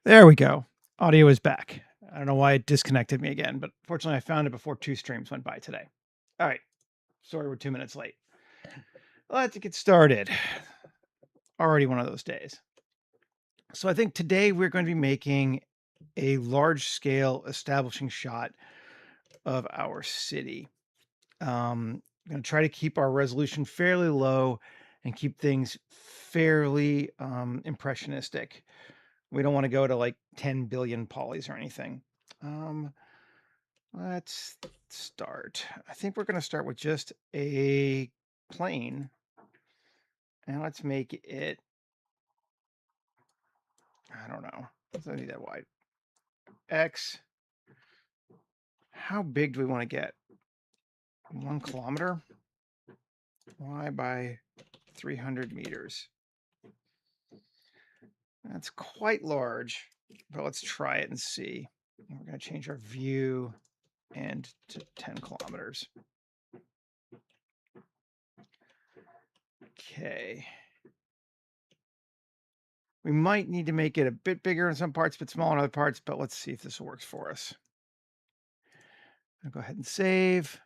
There we go. Audio is back. I don't know why it disconnected me again, but fortunately I found it before 2 streams went by today. All right. Sorry we're 2 minutes late. Let's get started. Already one of those days. So I think today we're going to be making a large scale establishing shot of our city. I'm going to try to keep our resolution fairly low and keep things fairly impressionistic. We don't want to go to like 10 billion polys or anything. Let's start. I think we're going to start with just a plane. And let's make it, I don't know. Let's not need that wide. X. How big do we want to get? 1 kilometer? Y by 300 meters. That's quite large, but let's try it and see. We're going to change our view and to 10 kilometers. Okay. We might need to make it a bit bigger in some parts, but smaller in other parts, but let's see if this works for us. I'll go ahead and save.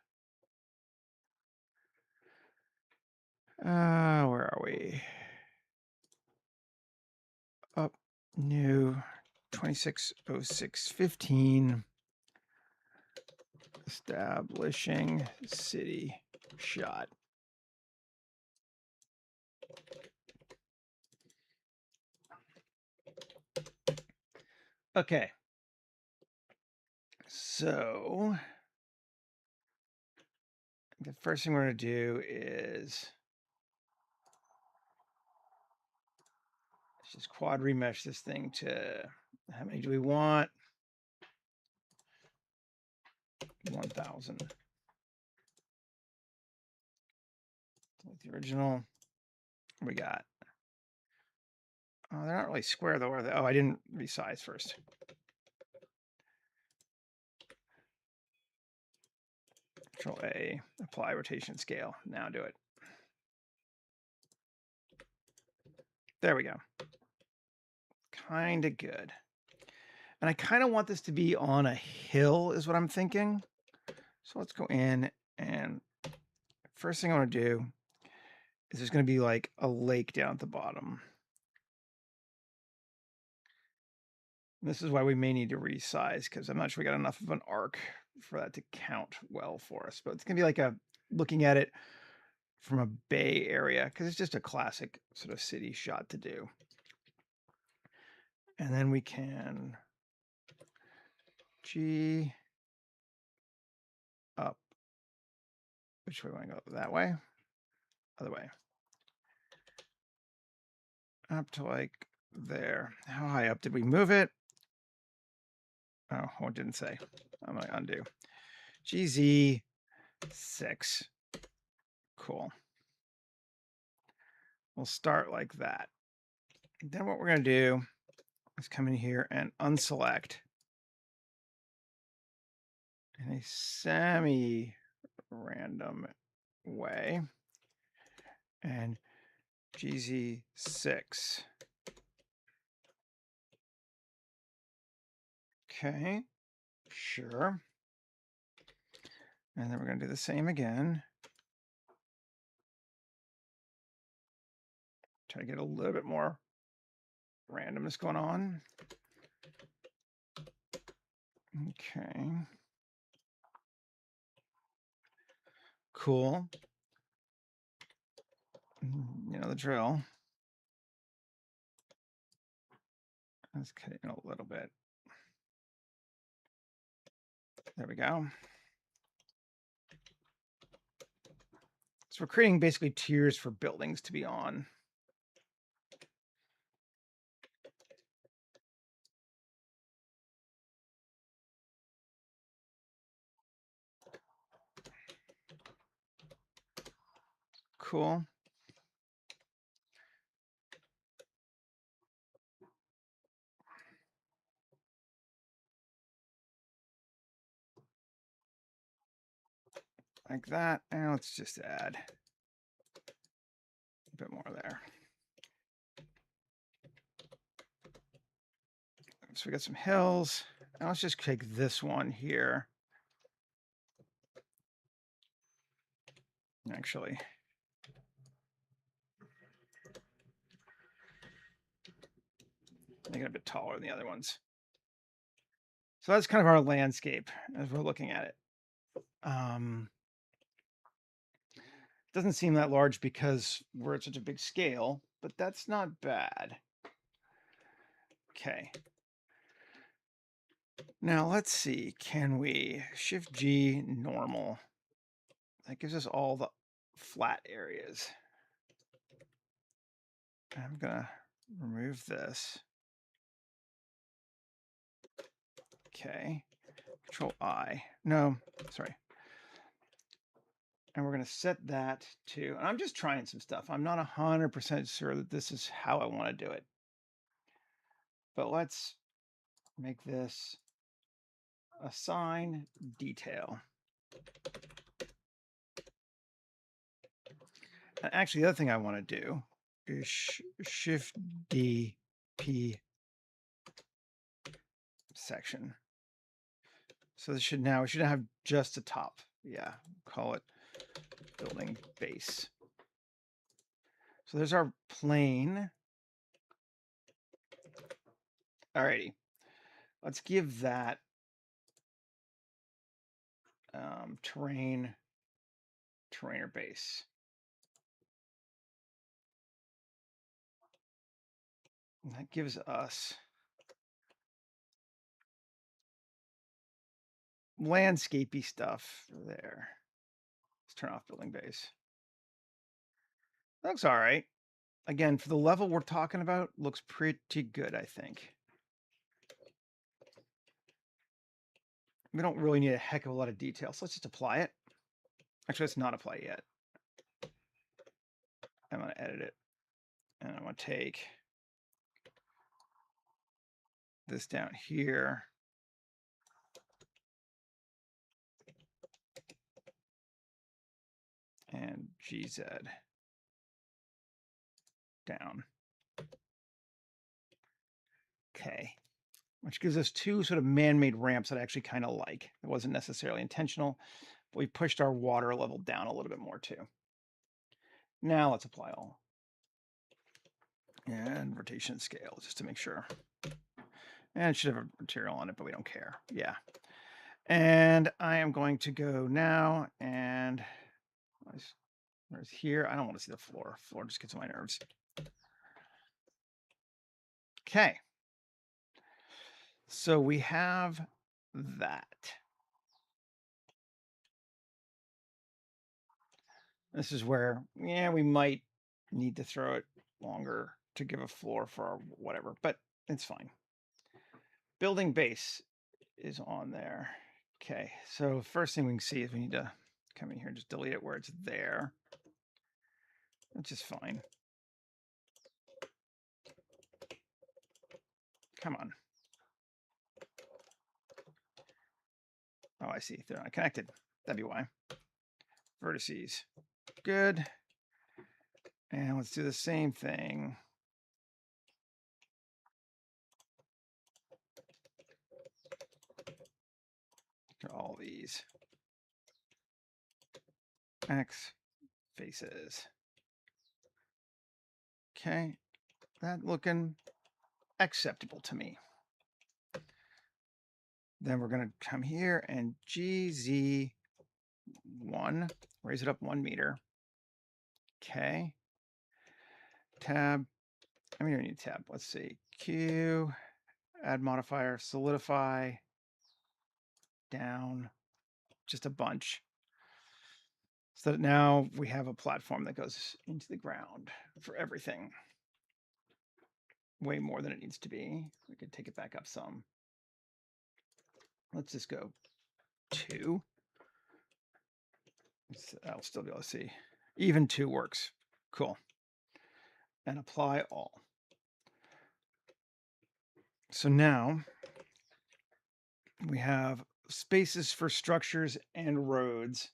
Where are we? Up, new, 260615. Establishing city shot. Okay. So the first thing we're going to do is let's just quad remesh this thing to, how many do we want? 1000. Like the original we got. Oh, they're not really square though, are they? Oh, I didn't resize first. Control A, apply rotation scale. Now do it. There we go. Kind of good. And I kind of want this to be on a hill is what I'm thinking. So let's go in, and first thing I want to do is there's going to be like a lake down at the bottom. And this is why we may need to resize, because I'm not sure we got enough of an arc for that to count well for us. But it's going to be like a looking at it from a bay area, because it's just a classic sort of city shot to do. And then we can G up. Which way do we want to go? That way? Other way. Up to like there. How high up did we move it? Oh, it didn't say. I'm going to undo. GZ 6. Cool. We'll start like that. And then what we're going to do is come in here and unselect in a semi-random way. And GZ6. Okay, sure. And then we're going to do the same again. Try to get a little bit more randomness going on. Okay. Cool. You know the drill. Let's cut it in a little bit. There we go. So we're creating basically tiers for buildings to be on. Cool. Like that. And let's just add a bit more there. So we got some hills. Now let's just take this one here. Actually, make it a bit taller than the other ones. So that's kind of our landscape as we're looking at it. Doesn't seem that large because we're at such a big scale, but that's not bad. Okay. Now let's see, can we Shift G normal? That gives us all the flat areas. I'm gonna remove this. Okay. Control I. No, sorry. And we're going to set that to, and I'm just trying some stuff. I'm not 100% sure that this is how I want to do it. But let's make this assign detail. And actually, the other thing I want to do is Shift D P section. So this should now, we should have just a top. Yeah, call it building base. So there's our plane. Alrighty, let's give that terrainer base. And that gives us landscapey stuff there. Let's turn off building base. That looks all right. Again, for the level we're talking about, looks pretty good, I think. We don't really need a heck of a lot of detail, so let's just apply it. Actually, let's not apply yet. I'm going to edit it. And I'm going to take this down here. And GZ down. Okay. Which gives us two sort of man-made ramps that I actually kind of like. It wasn't necessarily intentional, but we pushed our water level down a little bit more too. Now let's apply all. And rotation scale, just to make sure. And it should have a material on it, but we don't care. Yeah. And I am going to go now and where's here? I don't want to see the floor. Floor just gets on my nerves. Okay. So we have that. This is where, yeah, we might need to throw it longer to give a floor for our whatever, but it's fine. Building base is on there. Okay, so first thing we can see is we need to come in here and just delete it where it's there. Which is fine. Come on. Oh, I see. They're not connected. That'd be why. Vertices. Good. And let's do the same thing. To all these. X faces. Okay. That looking acceptable to me. Then we're going to come here and GZ1, raise it up 1 meter. Okay. Tab. I mean, we need a tab. Let's see. Q, add modifier, solidify, down, just a bunch. So that now we have a platform that goes into the ground for everything. Way more than it needs to be. We could take it back up some. Let's just go 2. I'll still be able to see. Even 2 works. Cool. And apply all. So now we have spaces for structures and roads.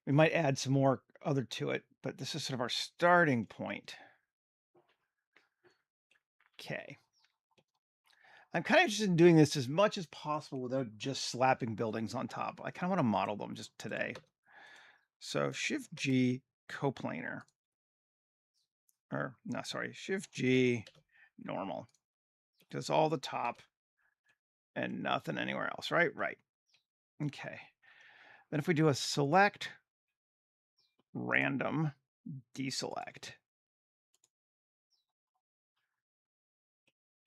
We might add some more other to it, but this is sort of our starting point. Okay. I'm kind of interested in doing this as much as possible without just slapping buildings on top. I kind of want to model them just today. So Shift G coplanar, or no, sorry, Shift G normal. Does all the top and nothing anywhere else, right? Right. Okay. Then if we do a select random deselect,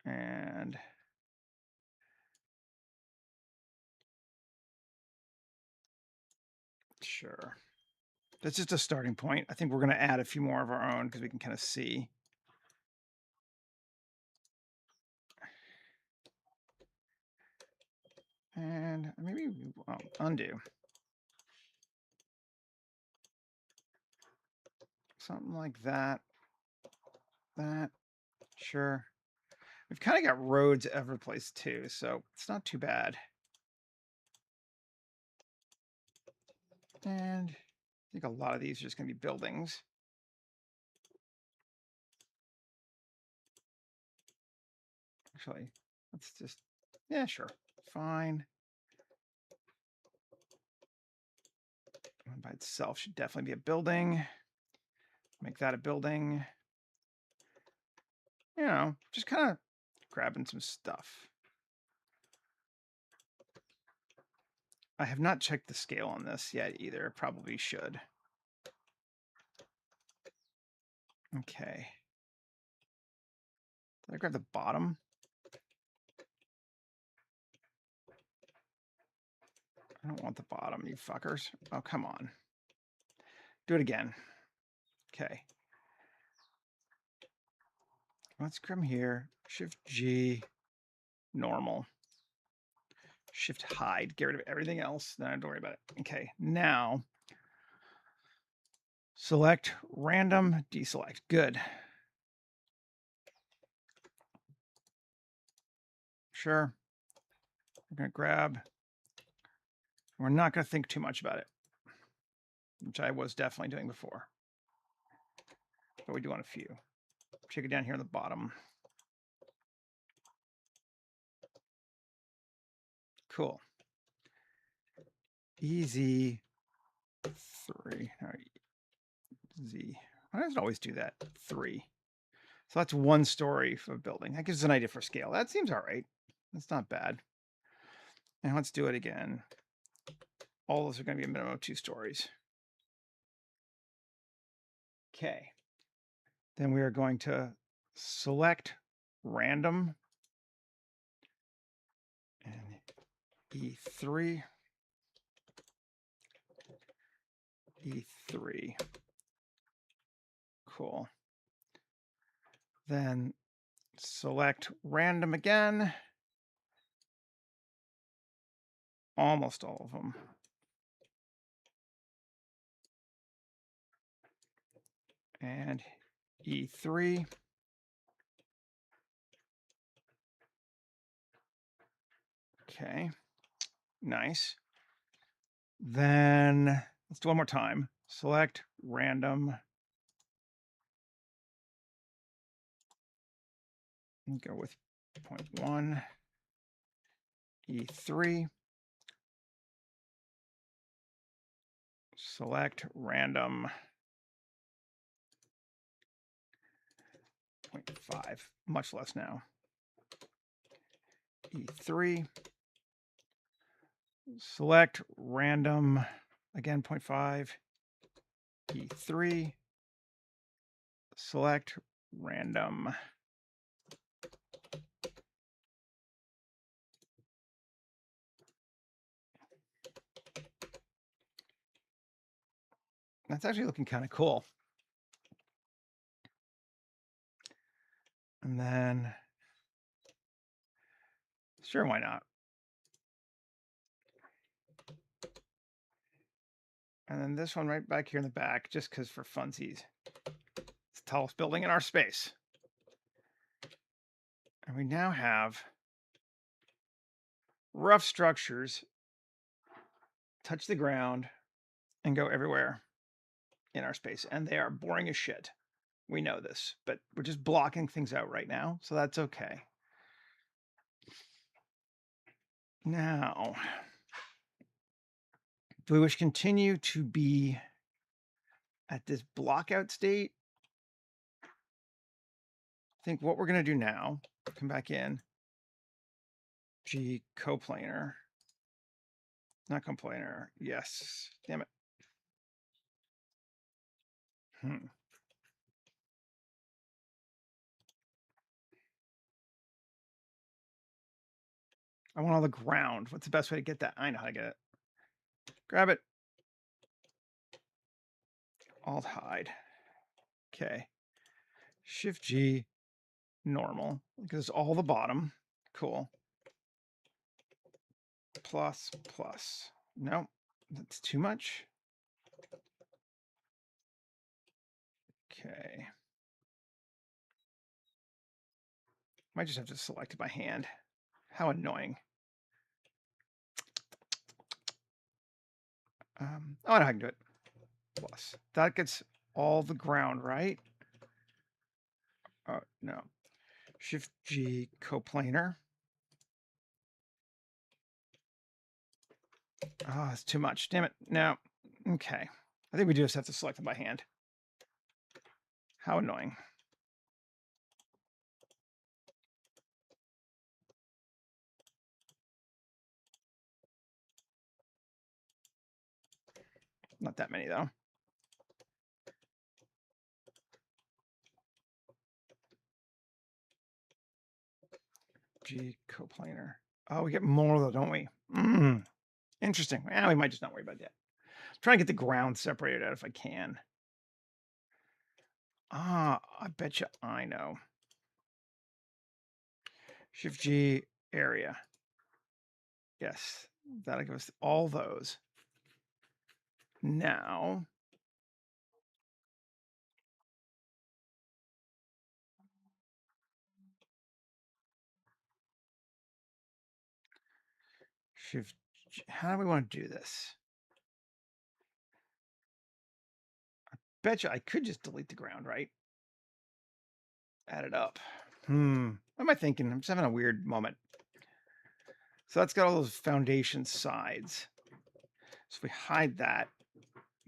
and sure. That's just a starting point. I think we're going to add a few more of our own because we can kind of see. And maybe undo. Something like that. That. Sure. We've kind of got roads every place too, so it's not too bad. And I think a lot of these are just going to be buildings. Actually, let's just, yeah, sure. Fine. One by itself should definitely be a building. Make that a building. You know, just kind of grabbing some stuff. I have not checked the scale on this yet either. Probably should. Okay. Did I grab the bottom? I don't want the bottom, you fuckers. Oh, come on. Do it again. Okay. Let's come here. Shift G, normal. Shift hide, get rid of everything else. Then I don't worry about it. Okay, now select random deselect. Good. Sure. We're going to grab. We're not going to think too much about it, which I was definitely doing before. But we do want a few. Check it down here on the bottom. Cool. EZ3. Z. Why does it always do that? 3. So that's 1 story for a building. That gives us an idea for scale. That seems all right. That's not bad. And let's do it again. All those are going to be a minimum of 2 stories. Okay. Then we are going to select random and E3. E3. Cool. Then select random again. Almost all of them. And E3. Okay, nice. Then let's do one more time. Select random. And go with 0.1. E3. Select random. 0.5, much less now. E3. Select random, again 0.5. E3. Select random. That's actually looking kind of cool. And then, sure, why not? And then this one right back here in the back, just because for funsies. It's the tallest building in our space. And we now have rough structures touch the ground and go everywhere in our space. And they are boring as shit. We know this, but we're just blocking things out right now, so that's okay. Now, do we wish to continue to be at this blockout state? I think what we're going to do now, come back in, G coplanar, not coplanar, yes, damn it. I want all the ground. What's the best way to get that? I know how to get it. Grab it. Alt hide. Okay. Shift G, normal, because all the bottom. Cool. Plus, plus. No, that's too much. Okay. Might just have to select it by hand. How annoying. Oh, I know how I can do it. Plus. That gets all the ground, right? Oh, no. Shift G, coplanar. Oh, it's too much. Damn it. No. Okay. I think we do just have to select them by hand. How annoying. Not that many, though. G coplanar. Oh, we get more, though, don't we? Interesting. Well, we might just not worry about that. Try and get the ground separated out if I can. I bet you I know. Shift G, area. Yes, that'll give us all those. Now, Shift G. How do we want to do this? I bet you I could just delete the ground, right? Add it up. What am I thinking? I'm just having a weird moment. So that's got all those foundation sides. So if we hide that,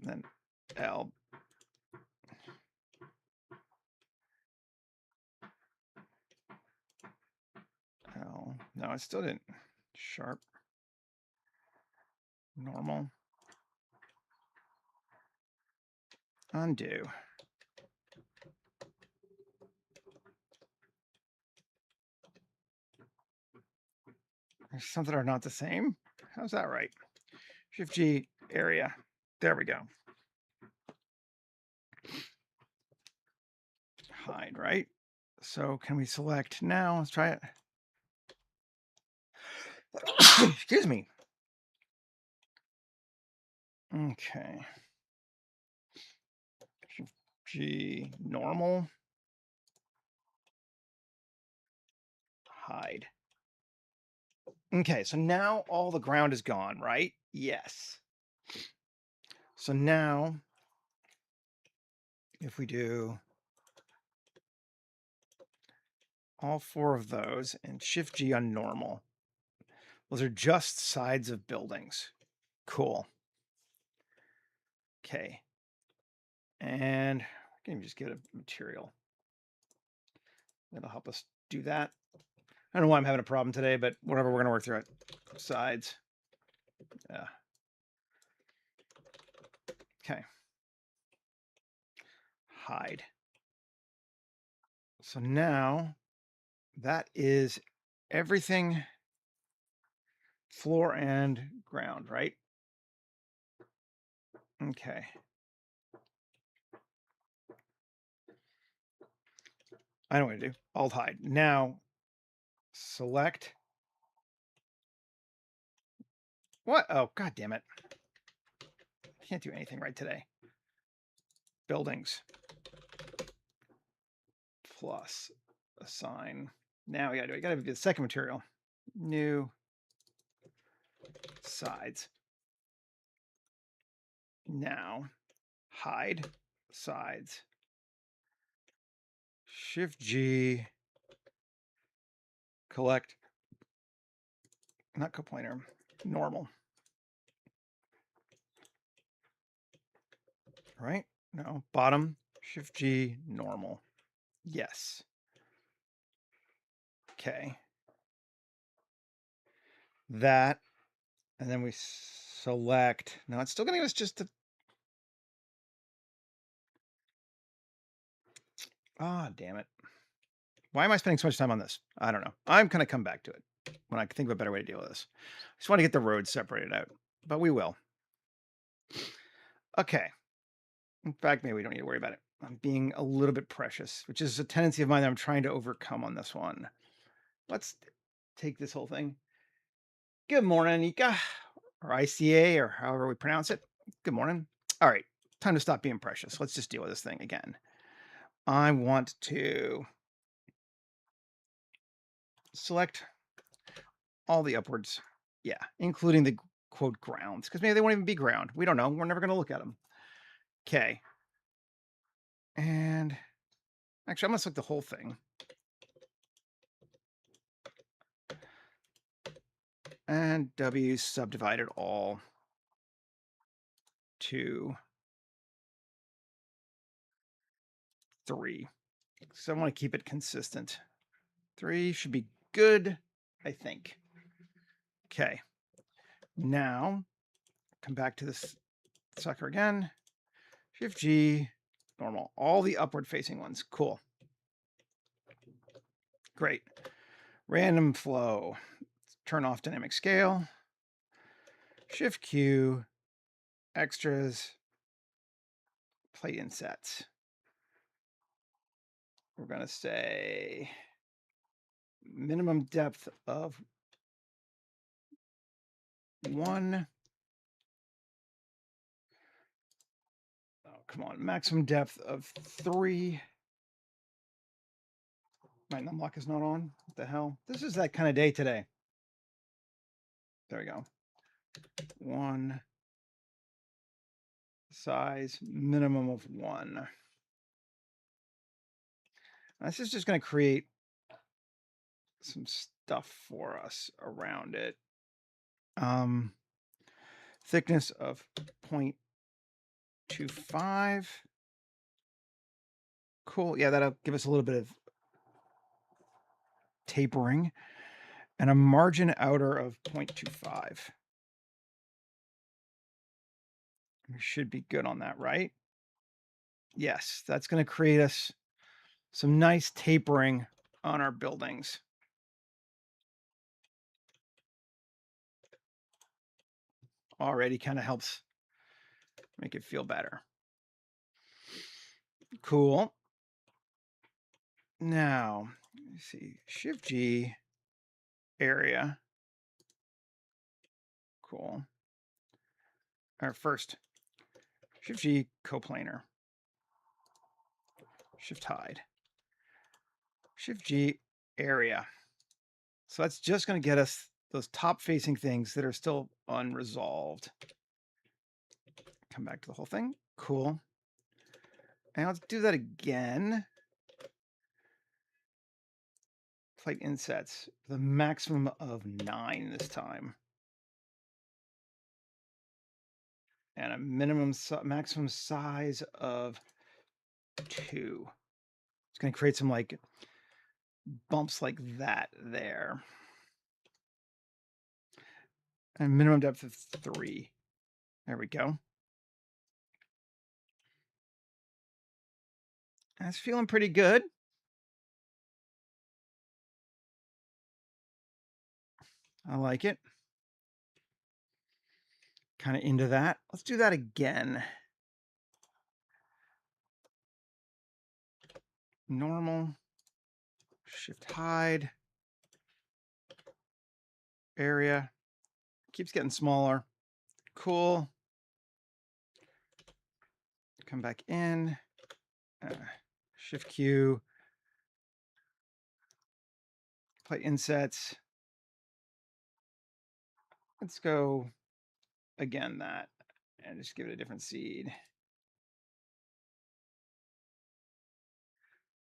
then L. L. No, I still didn't. Sharp. Normal. Undo. There's something that are not the same. How's that right? Shift G, area. There we go. Hide, right? So can we select now? Let's try it. Excuse me. Okay. Shift G, normal. Hide. Okay, so now all the ground is gone, right? Yes. So now, if we do all four of those and Shift G on normal, those are just sides of buildings. Cool. Okay. And we can just get a material. That'll help us do that. I don't know why I'm having a problem today, but whatever, we're going to work through it. Sides. Yeah. Okay. Hide. So now that is everything floor and ground, right? Okay. I know what to do. Alt hide. Now select. What? Oh, God damn it. I can't do anything right today. Buildings. Plus assign. Now we gotta do the second material. New sides. Now hide sides. Shift G, collect not coplanar, normal. Right? No, bottom, Shift G, normal. Yes. Okay. That, and then we select. No, it's still going to give us just the. Ah, damn it. Why am I spending so much time on this? I don't know. I'm going to come back to it when I think of a better way to deal with this. I just want to get the roads separated out, but we will. Okay. In fact, maybe we don't need to worry about it. I'm being a little bit precious, which is a tendency of mine that I'm trying to overcome on this one. Let's take this whole thing. Good morning, Ika, or ICA, or however we pronounce it. Good morning. All right, time to stop being precious. Let's just deal with this thing again. I want to select all the upwards. Yeah, including the quote grounds, because maybe they won't even be ground. We don't know. We're never going to look at them. Okay. And actually, I'm going to select the whole thing. And W subdivided all to 3. So I want to keep it consistent. 3 should be good, I think. Okay. Now, come back to this sucker again. Shift G, normal. All the upward facing ones. Cool. Great. Random flow. Turn off dynamic scale. Shift Q, extras, plate insets. We're going to say minimum depth of 1. Oh, come on. Maximum depth of 3. My numlock is not on. What the hell? This is that kind of day today. There we go. 1. Size minimum of 1. This is just going to create some stuff for us around it. Thickness of 0.25. Cool. Yeah, that'll give us a little bit of tapering. And a margin outer of 0.25. We should be good on that, right? Yes, that's going to create us some nice tapering on our buildings. Already kind of helps make it feel better. Cool. Now, let's see, Shift G, area. Cool. Or first, Shift G, coplanar. Shift hide. Shift G, area. So that's just going to get us those top facing things that are still unresolved. Come back to the whole thing. Cool. And let's do that again. Plate insets, the maximum of 9 this time. And a maximum size of 2. It's going to create some like bumps like that there. And minimum depth of 3. There we go. That's feeling pretty good. I like it. Kind of into that. Let's do that again. Normal. Shift hide. Area. Keeps getting smaller. Cool. Come back in. Shift Q. Plate insets. Let's go again that and just give it a different seed.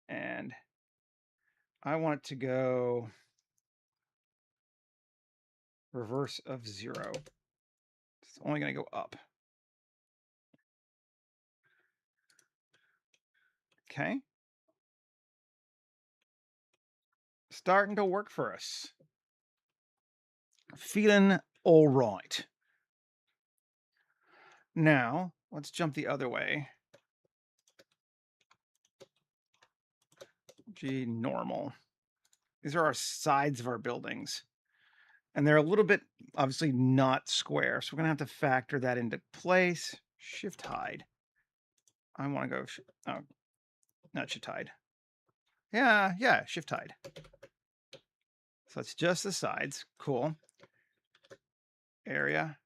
And I want to go reverse of 0. It's only going to go up. Okay. Starting to work for us. Feeling all right. Now, let's jump the other way. G normal. These are our sides of our buildings. And they're a little bit, obviously, not square. So we're going to have to factor that into place. Shift hide. I want to go, oh, not shift hide. Yeah, shift hide. So it's just the sides. Cool. Area.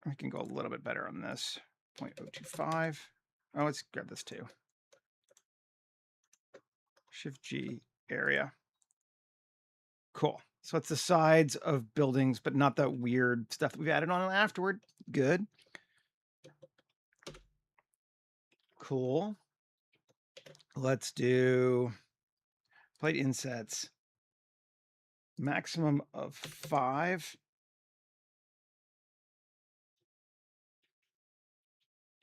We can go a little bit better on this. 0.025. Oh, let's grab this too. Shift G, area. Cool. So it's the sides of buildings, but not that weird stuff that we've added on afterward. Good. Cool. Let's do plate insets. Maximum of 5.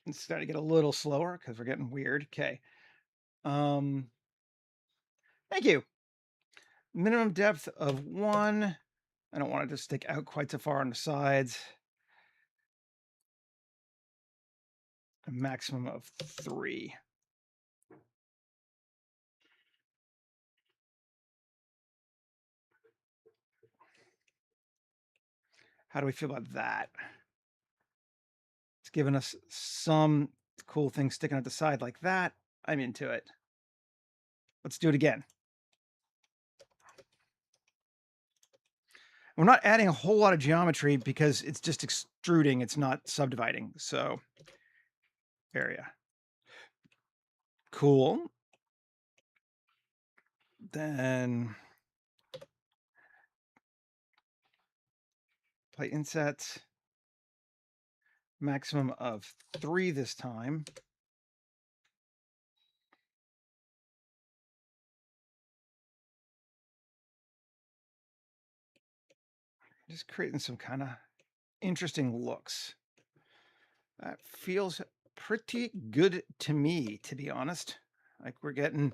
It's starting to get a little slower because we're getting weird. Okay. Thank you. Minimum depth of 1. I don't want it to stick out quite so far on the sides. A maximum of 3. How do we feel about that? It's giving us some cool things sticking at the side like that. I'm into it. Let's do it again. We're not adding a whole lot of geometry because it's just extruding. It's not subdividing. So area. Cool. Then plate insets. Maximum of 3 this time. Just creating some kind of interesting looks. That feels pretty good to me, to be honest. Like we're getting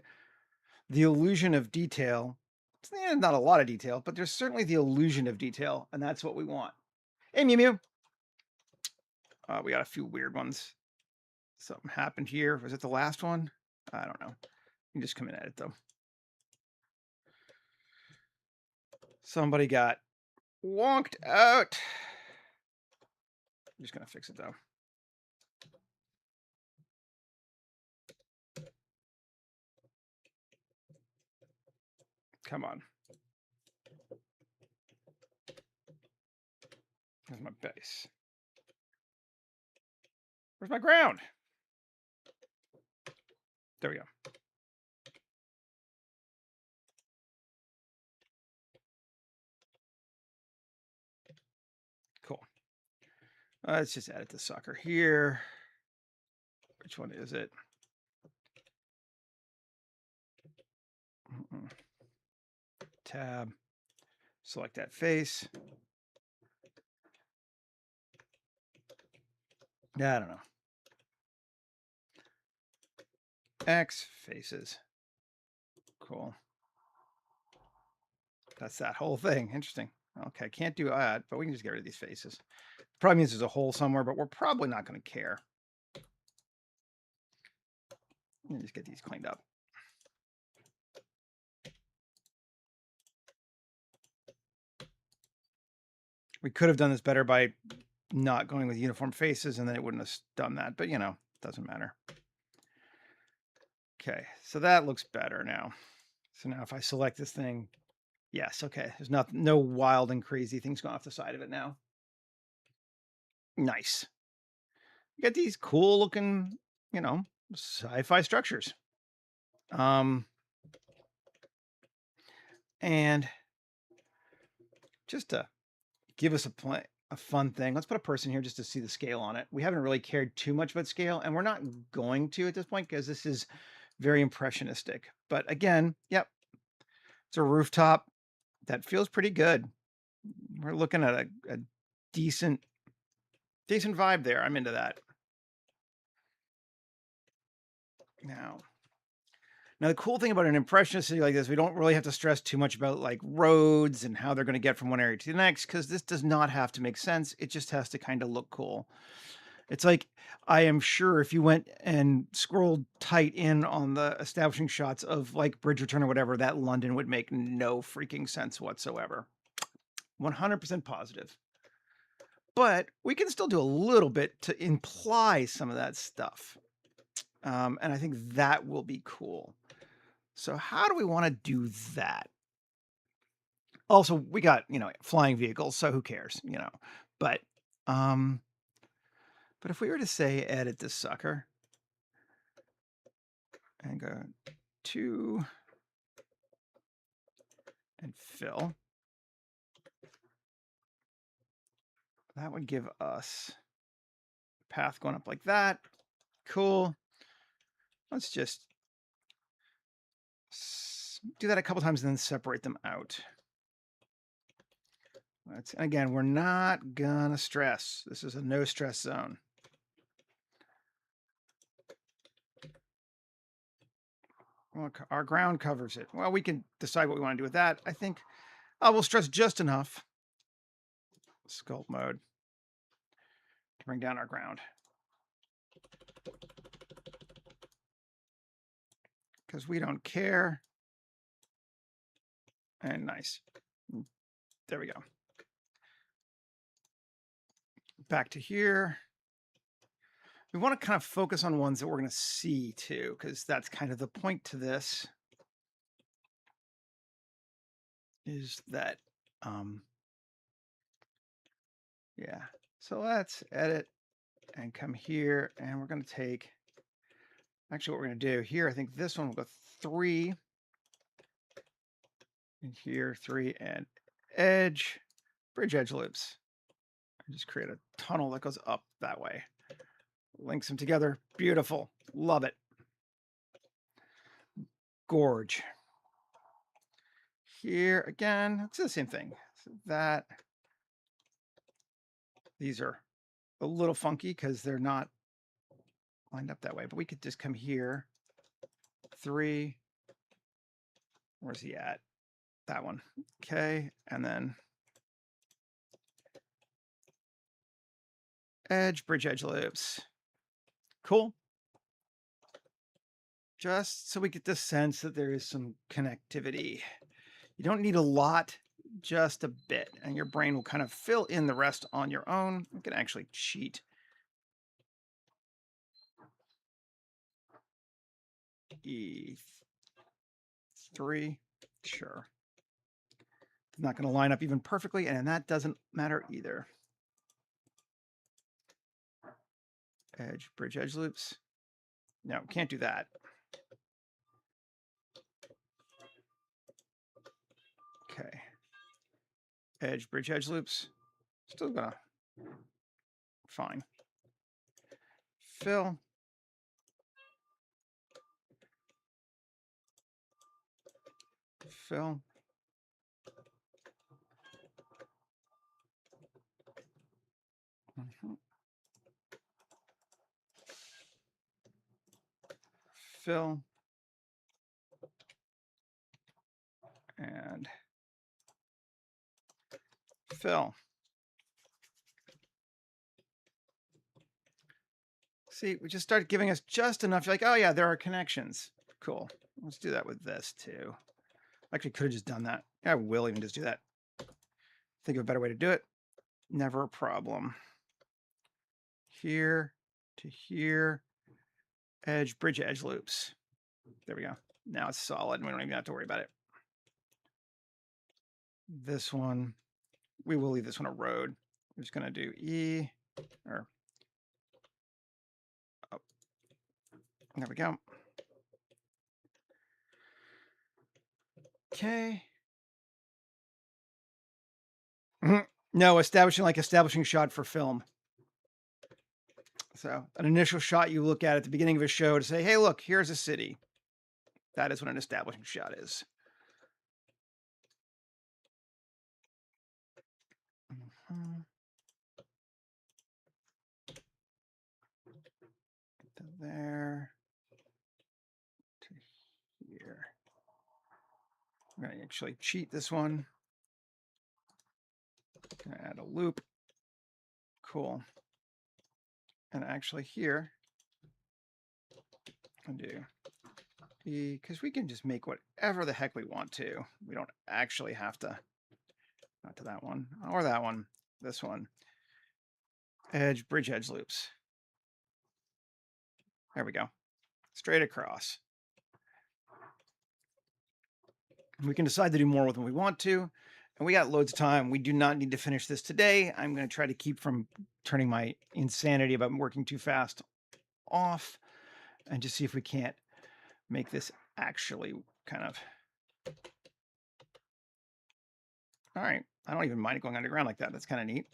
the illusion of detail. It's not a lot of detail, but there's certainly the illusion of detail, and that's what we want. Hey, Mew Mew. We got a few weird ones. Something happened here. Was it the last one? I don't know. You can just come in at it, though. Somebody got wonked out. I'm just going to fix it, though. Come on. There's my base. Where's my ground? There we go. Cool. Let's just add it to soccer here. Which one is it? Tab. Select that face. Yeah, I don't know. X faces. Cool. That's that whole thing. Interesting. Okay, can't do that, but we can just get rid of these faces. Probably means there's a hole somewhere, but we're probably not going to care. Let me just get these cleaned up. We could have done this better by not going with uniform faces, and then it wouldn't have done that, but doesn't matter. Okay, so that looks better now. So now if I select this thing, yes, okay. There's no wild and crazy things going off the side of it now. Nice. You got these cool looking, sci-fi structures. And just to give us a fun thing, let's put a person here just to see the scale on it. We haven't really cared too much about scale, and we're not going to at this point because this is very impressionistic. But again, yep, it's a rooftop. That feels pretty good. We're looking at a decent vibe there. I'm into that. Now, the cool thing about an impressionist city like this, we don't really have to stress too much about like roads and how they're going to get from one area to the next because this does not have to make sense. It just has to kind of look cool. It's like I am sure if you went and scrolled tight in on the establishing shots of like Bridgerton or whatever, that London would make no freaking sense whatsoever. 100% positive. But we can still do a little bit to imply some of that stuff. And I think that will be cool. So how do we want to do that? Also, we got, flying vehicles, so who cares, But if we were to say edit this sucker and go to and fill, that would give us a path going up like that. Cool. Let's just do that a couple times and then separate them out. And again, we're not gonna stress. This is a no stress zone. Well, our ground covers it. Well, we can decide what we want to do with that. I think we'll stress just enough. Sculpt mode to bring down our ground. Because we don't care. And nice. There we go. Back to here. We want to kind of focus on ones that we're going to see too, because that's kind of the point to this. Is that, yeah. So let's edit and come here, and we're going to take, actually what we're going to do here, I think this one will go 3. And here, 3, and edge, bridge edge loops. And just create a tunnel that goes up that way. Links them together. Beautiful. Love it. Gorge. Here again, it's the same thing. So that, these are a little funky because they're not lined up that way, but we could just come here. 3. Where's he at? That one. Okay, and then edge, bridge edge loops. Cool. Just so we get the sense that there is some connectivity. You don't need a lot, just a bit, and your brain will kind of fill in the rest on your own. You can actually cheat. E3, sure. It's not going to line up even perfectly, and that doesn't matter either. Edge, bridge edge loops. No, can't do that. Okay. Edge, bridge edge loops. Still gonna, fine. Fill. Fill. Fill. And fill. See, we just start giving us just enough. You're like, oh yeah, there are connections. Cool. Let's do that with this too. Actually, could have just done that. I will even just do that. Think of a better way to do it. Never a problem. Here to here. Edge, bridge edge loops. There we go. Now it's solid and we don't even have to worry about it. This one, we will leave this one a road. We're just going to do E, or, oh, there we go. Okay. No, establishing shot for film. So an initial shot you look at the beginning of a show to say, hey, look, here's a city. That is what an establishing shot is. To there. To here. I'm going to actually cheat this one. Gonna add a loop. Cool. And actually here, I'll do because we can just make whatever the heck we want to. We don't actually have to, not to that one or that one, this one. Edge, bridge edge loops. There we go. Straight across. We can decide to do more with when we want to. And we got loads of time. We do not need to finish this today. I'm going to try to keep from turning my insanity about working too fast off and just see if we can't make this actually kind of. All right. I don't even mind going underground like that. That's kind of neat.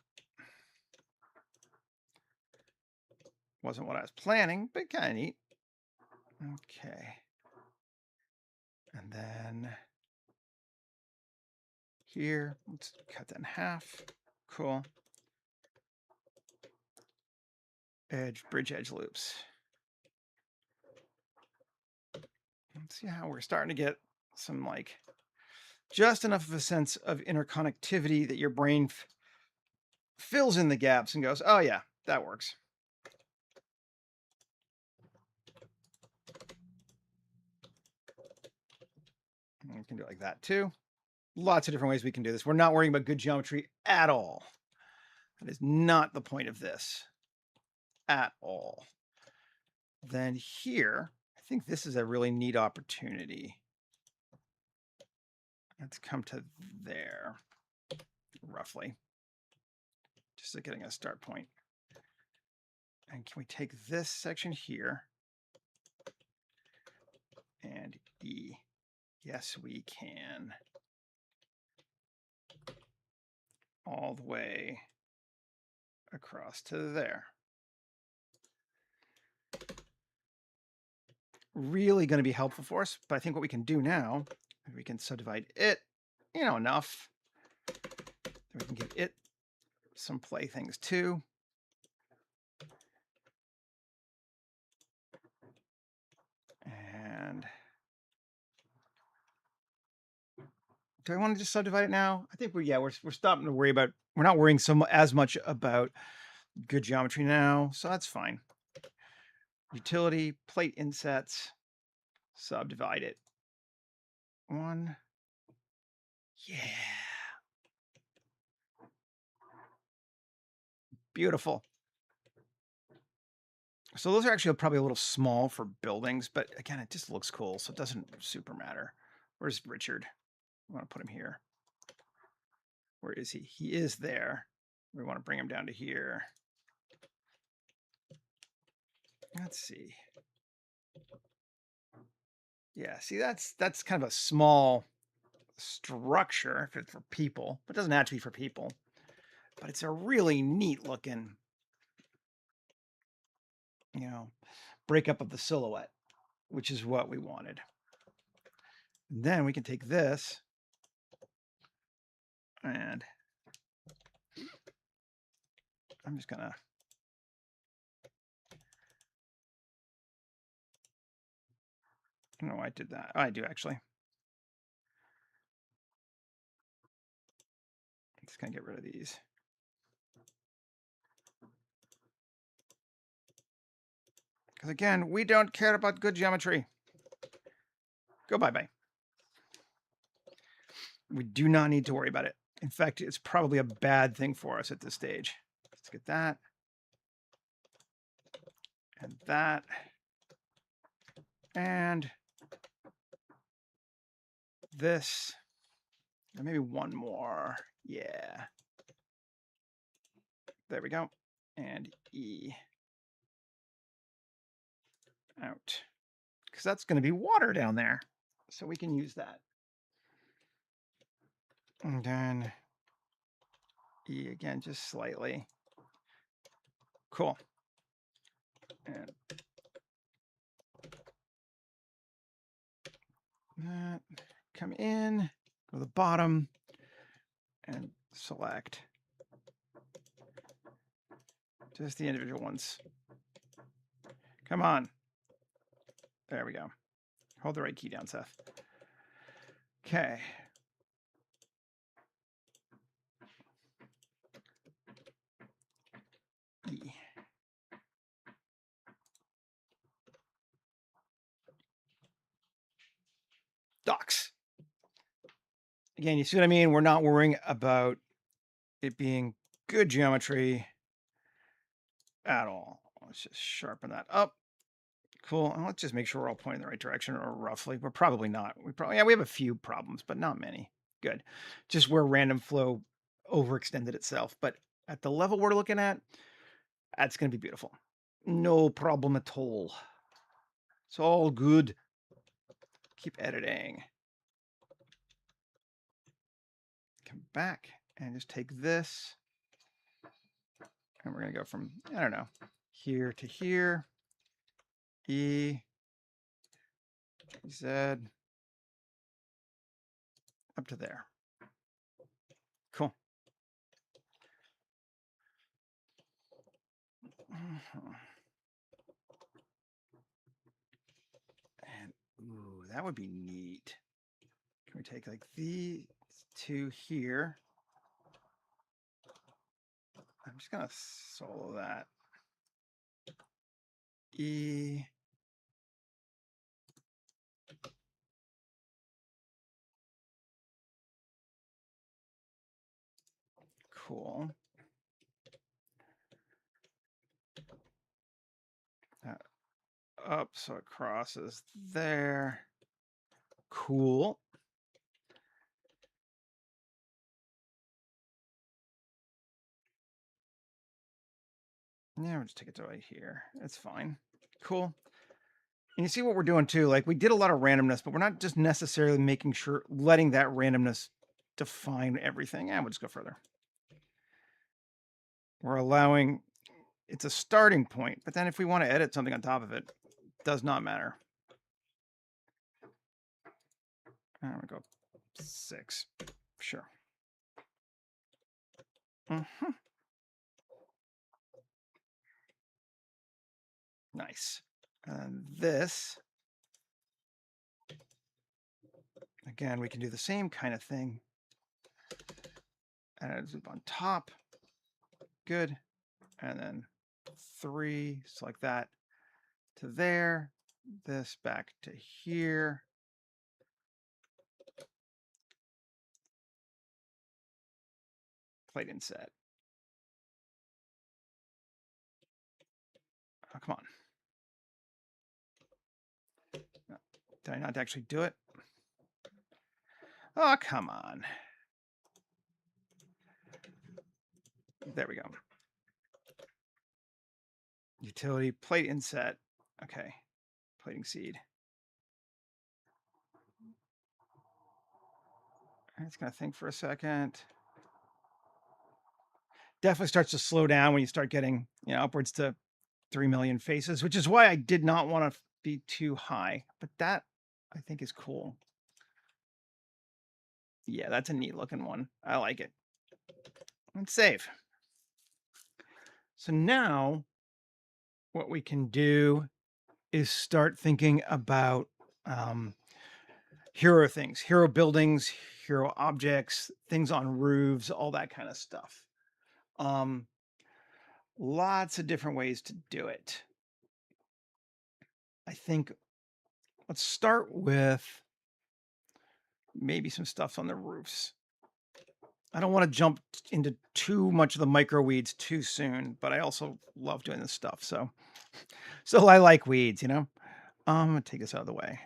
Wasn't what I was planning, but kind of neat. Okay. And then here, let's cut that in half. Cool. Edge, bridge edge loops. Let's see how we're starting to get some like just enough of a sense of interconnectivity that your brain fills in the gaps and goes, oh yeah, that works. And we can do it like that too. Lots of different ways we can do this. We're not worrying about good geometry at all. That is not the point of this at all. Then here, I think this is a really neat opportunity. Let's come to there, roughly, just like getting a start point. And can we take this section here and E? Yes, we can. All the way across to there. Really going to be helpful for us, but I think what we can do now, we can subdivide it, enough. We can give it some playthings too. And do I want to just subdivide it now? I think we're stopping to worry about, we're not worrying as much about good geometry now, so that's fine. Utility, plate insets, subdivide it. One. Yeah. Beautiful. So those are actually probably a little small for buildings, but again, it just looks cool, so it doesn't super matter. Where's Richard? We want to put him here. Where is he? He is there. We want to bring him down to here. Let's see. Yeah, see, that's kind of a small structure if it's for people, but it doesn't have to be for people. But it's a really neat looking, breakup of the silhouette, which is what we wanted. And then we can take this and I'm just gonna I don't know why I did that. Oh, I do actually. I'm just gonna get rid of these. Because again, we don't care about good geometry. Go bye-bye. We do not need to worry about it. In fact, it's probably a bad thing for us at this stage. Let's get that. And that. And this. And maybe one more. Yeah. There we go. And E. Out. Because that's going to be water down there. So we can use that. And then E again, just slightly. Cool. And that. Come in, go to the bottom, and select just the individual ones. Come on. There we go. Hold the right key down, Seth. Okay. E. Docs. Again, you see what I mean? We're not worrying about it being good geometry at all. Let's just sharpen that up. Cool. And let's just make sure we're all pointing in the right direction, or roughly. We're probably not. We have a few problems, but not many. Good. Just where random flow overextended itself. But at the level we're looking at, that's going to be beautiful. No problem at all. It's all good. Keep editing. Come back and just take this. And we're going to go from, I don't know, here to here. E, Z, up to there. Cool. And ooh, that would be neat. Can we take like these two here? I'm just gonna solo that. E. Cool. Up so it crosses there. Cool. Yeah, we'll just take it to right here. It's fine. Cool. And you see what we're doing too. Like we did a lot of randomness, but we're not just necessarily making sure, letting that randomness define everything. Yeah, we'll just go further. We're allowing, it's a starting point, but then if we want to edit something on top of it, does not matter. I'm gonna go 6. Sure. Nice. And this, again, we can do the same kind of thing. And zoom on top. Good. And then 3, so like that to there. This back to here. Plate inset. Oh, come on. No, did I not actually do it? Oh, come on. There we go. Utility, plate inset. Okay. Plating seed. It's going to think for a second. Definitely starts to slow down when you start getting, upwards to 3 million faces, which is why I did not want to be too high. But that, I think, is cool. Yeah, that's a neat looking one. I like it. Let's save. So now what we can do is start thinking about hero things, hero buildings, hero objects, things on roofs, all that kind of stuff. Lots of different ways to do it. I think let's start with maybe some stuff on the roofs. I don't want to jump into too much of the micro weeds too soon, but I also love doing this stuff. So I like weeds, I'm gonna take this out of the way.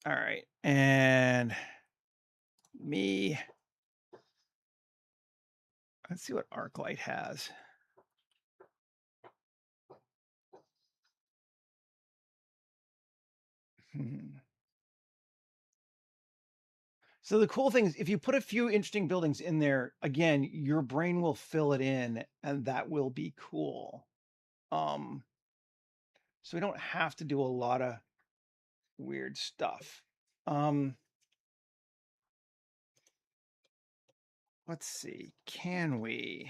All right, and me. Let's see what ArcLight has. So the cool thing is if you put a few interesting buildings in there, again, your brain will fill it in and that will be cool. So we don't have to do a lot of weird stuff. let's see, can we?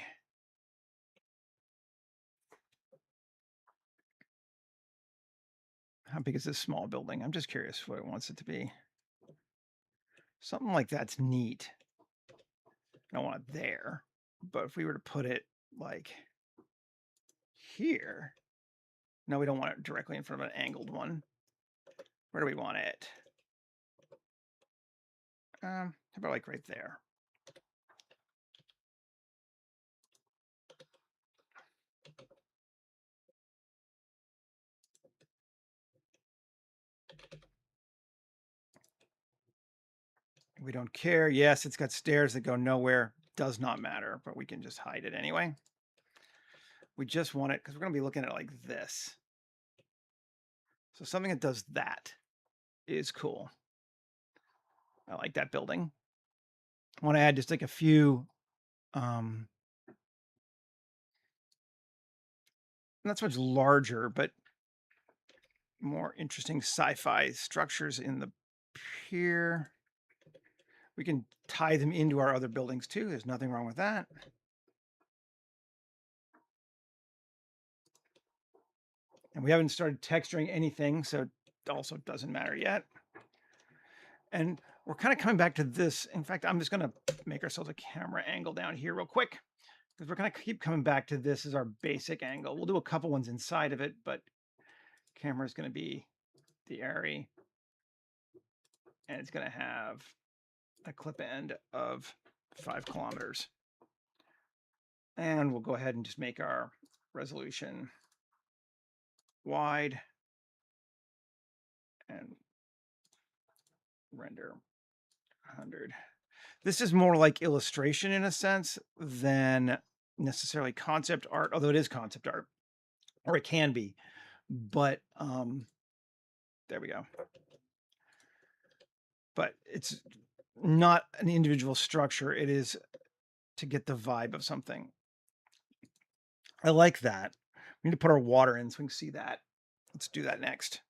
How big is this small building? I'm just curious what it wants it to be. Something like that's neat. I don't want it there, but if we were to put it like here, no, we don't want it directly in front of an angled one. Where do we want it? How about like right there? We don't care. Yes, it's got stairs that go nowhere. Does not matter, but we can just hide it anyway. We just want it because we're going to be looking at it like this. So something that does that is cool. I like that building. I want to add just like a few, not so much larger, but more interesting sci-fi structures in the pier. We can tie them into our other buildings too. There's nothing wrong with that. And we haven't started texturing anything, so it also doesn't matter yet. And we're kind of coming back to this. In fact, I'm just going to make ourselves a camera angle down here real quick because we're going to keep coming back to this as our basic angle. We'll do a couple ones inside of it, but camera is going to be the area, and it's going to have a clip end of 5 kilometers. And we'll go ahead and just make our resolution wide and render 100. This is more like illustration in a sense than necessarily concept art, although it is concept art, or it can be. But there we go. But it's not an individual structure. It is to get the vibe of something. I like that. We need to put our water in so we can see that. Let's do that next.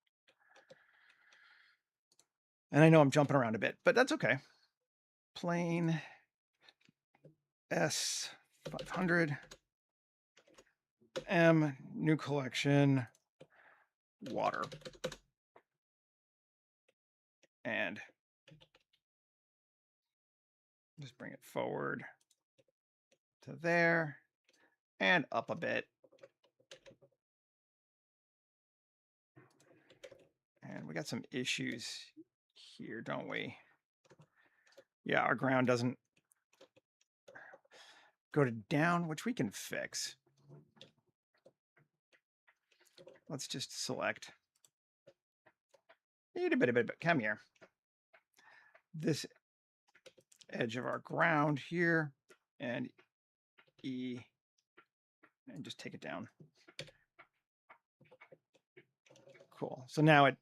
And I know I'm jumping around a bit, but that's okay. Plane S500 M new collection water. And just bring it forward to there and up a bit. And we got some issues here, don't we? Yeah, our ground doesn't go to down, which we can fix. Let's just select. Come here. This edge of our ground here and E and just take it down. Cool. So now it,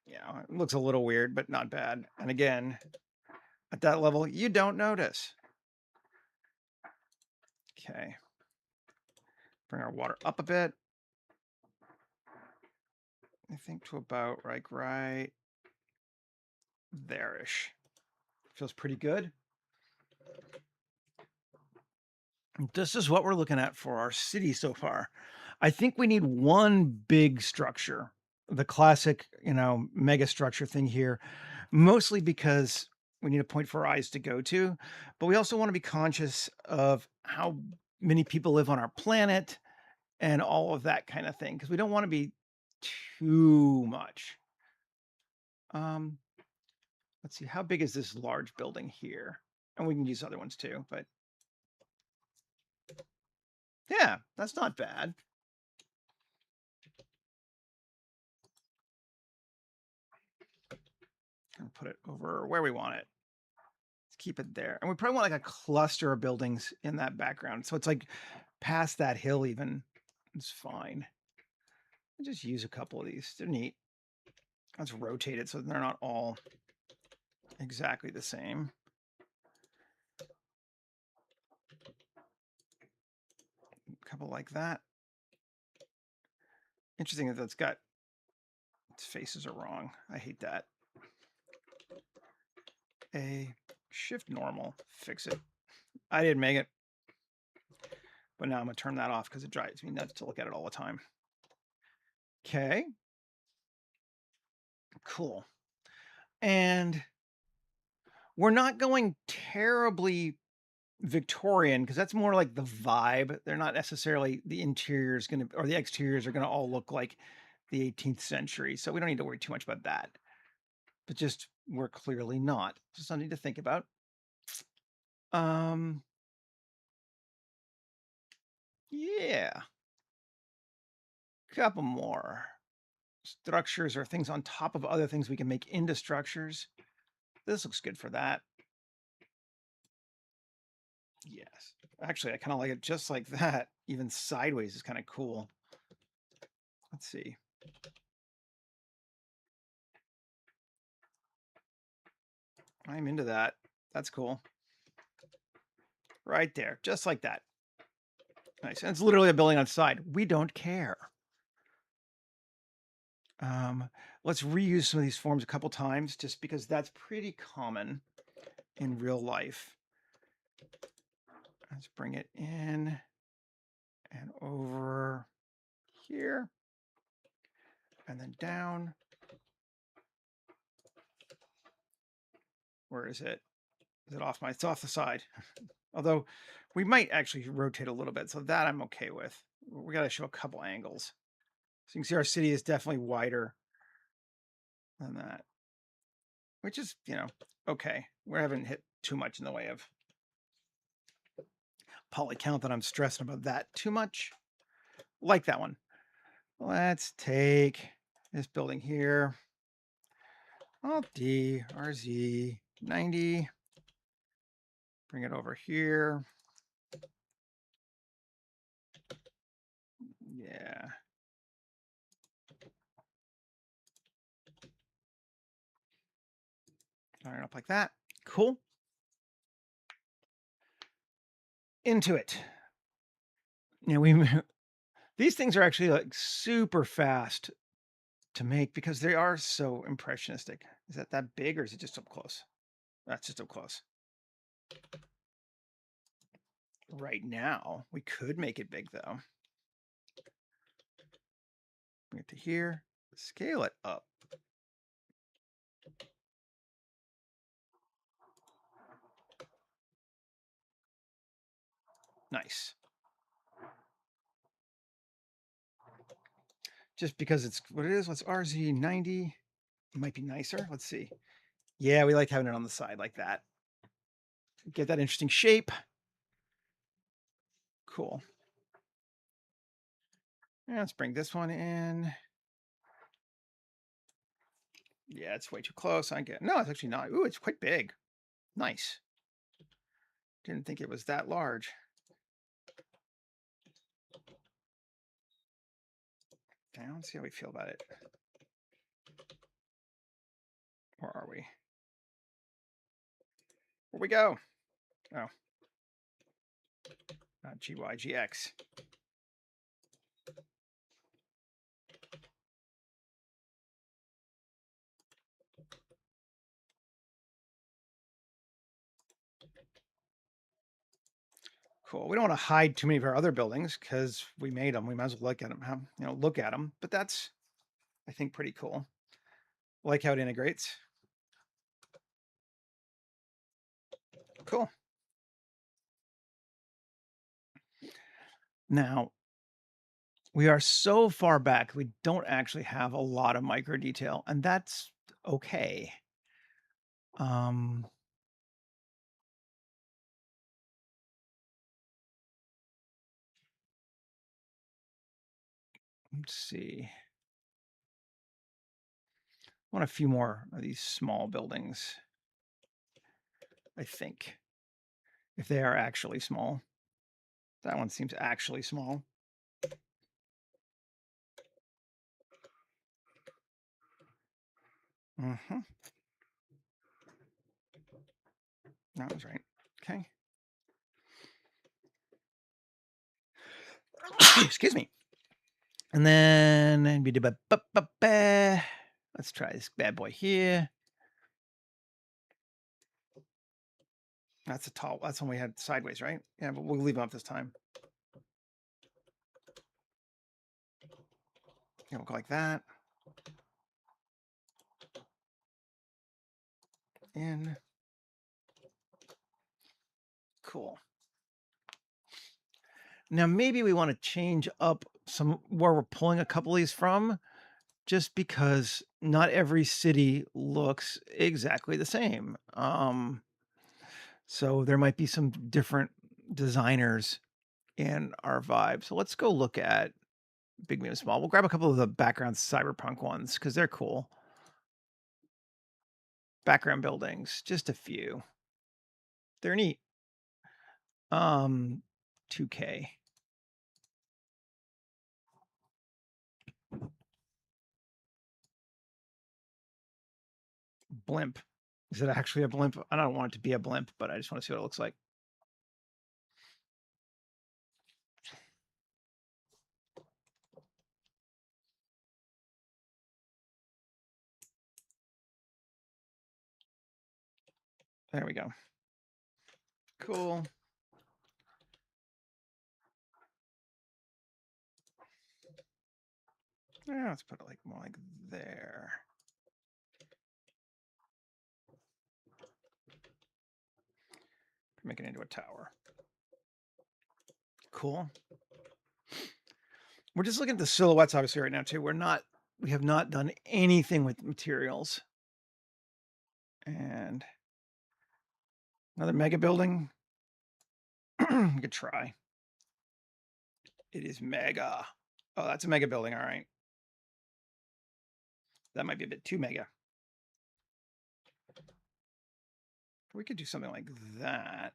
yeah, it looks a little weird, but not bad. And again, at that level, you don't notice. Okay. Bring our water up a bit. I think to about like right there-ish. Feels pretty good. This is what we're looking at for our city so far. I think we need one big structure, the classic, mega structure thing here, mostly because we need a point for our eyes to go to, but we also want to be conscious of how many people live on our planet and all of that kind of thing, because we don't want to be too much. Let's see, how big is this large building here? And we can use other ones too, but yeah, that's not bad. And put it over where we want it. Let's keep it there. And we probably want like a cluster of buildings in that background. So it's like past that hill even. It's fine. I'll just use a couple of these. They're neat. Let's rotate it so they're not all exactly the same. A couple like that. Interesting that that's got, its faces are wrong. I hate that. A, Shift normal. Fix it. I didn't make it. But now I'm going to turn that off because it drives me nuts to look at it all the time. Okay. Cool. And we're not going terribly Victorian because that's more like the vibe. They're not necessarily the interiors going to, or the exteriors are going to all look like the 18th century. So we don't need to worry too much about that. But just we're clearly not. Just something to think about. Yeah. Couple more. Structures are things on top of other things we can make into structures. This looks good for that. Yes. Actually, I kind of like it just like that. Even sideways is kind of cool. Let's see. I'm into that. That's cool. Right there. Just like that. Nice. And it's literally a building on the side. We don't care. Let's reuse some of these forms a couple times just because that's pretty common in real life. Let's bring it in and over here and then down. Where is it? Is it off it's off the side. Although we might actually rotate a little bit. So that I'm okay with. We got to show a couple angles. So you can see our city is definitely wider than that, which is, okay. We haven't hit too much in the way of poly count that I'm stressing about that too much. Like that one. Let's take this building here. Alt D, RZ, 90. Bring it over here. Yeah. Line it up like that. Cool. Into it. These things are actually like super fast to make because they are so impressionistic. Is that big or is it just up close? That's just up close. Right now, we could make it big though. Bring it to here, scale it up. Nice. Just because it's what it is, let's RZ 90. It might be nicer. Let's see. Yeah, we like having it on the side like that. Get that interesting shape. Cool. And let's bring this one in. Yeah, it's way too close. No, it's actually not. Ooh, it's quite big. Nice. Didn't think it was that large. Down, see how we feel about it. Where are we? Where we go? Oh. Not GYGX. Cool. We don't want to hide too many of our other buildings because we made them. We might as well look at them. Look at them. But that's, I think, pretty cool. Like how it integrates. Cool. Now, we are so far back, we don't actually have a lot of micro detail, and that's okay. Let's see. I want a few more of these small buildings, I think, if they are actually small. That one seems actually small. That was right. Okay. Excuse me. And then let's try this bad boy here. That's a tall. That's when we had sideways, right? Yeah, but we'll leave them up this time. Yeah, we'll go like that. In. Cool. Now maybe we want to change up some where we're pulling a couple of these from, just because not every city looks exactly the same. So there might be some different designers in our vibe. So let's go look at big, medium, small. We'll grab a couple of the background cyberpunk ones because they're cool. Background buildings, just a few. They're neat. 2K. Blimp. Is it actually a blimp? I don't want it to be a blimp, but I just want to see what it looks like. There we go. Cool. Yeah, let's put it like more like there. Make it into a tower. Cool. We're just looking at the silhouettes obviously right now too. We have not done anything with materials. And another mega building. We could try. It is mega. Oh, that's a mega building. All right. That might be a bit too mega. We could do something like that.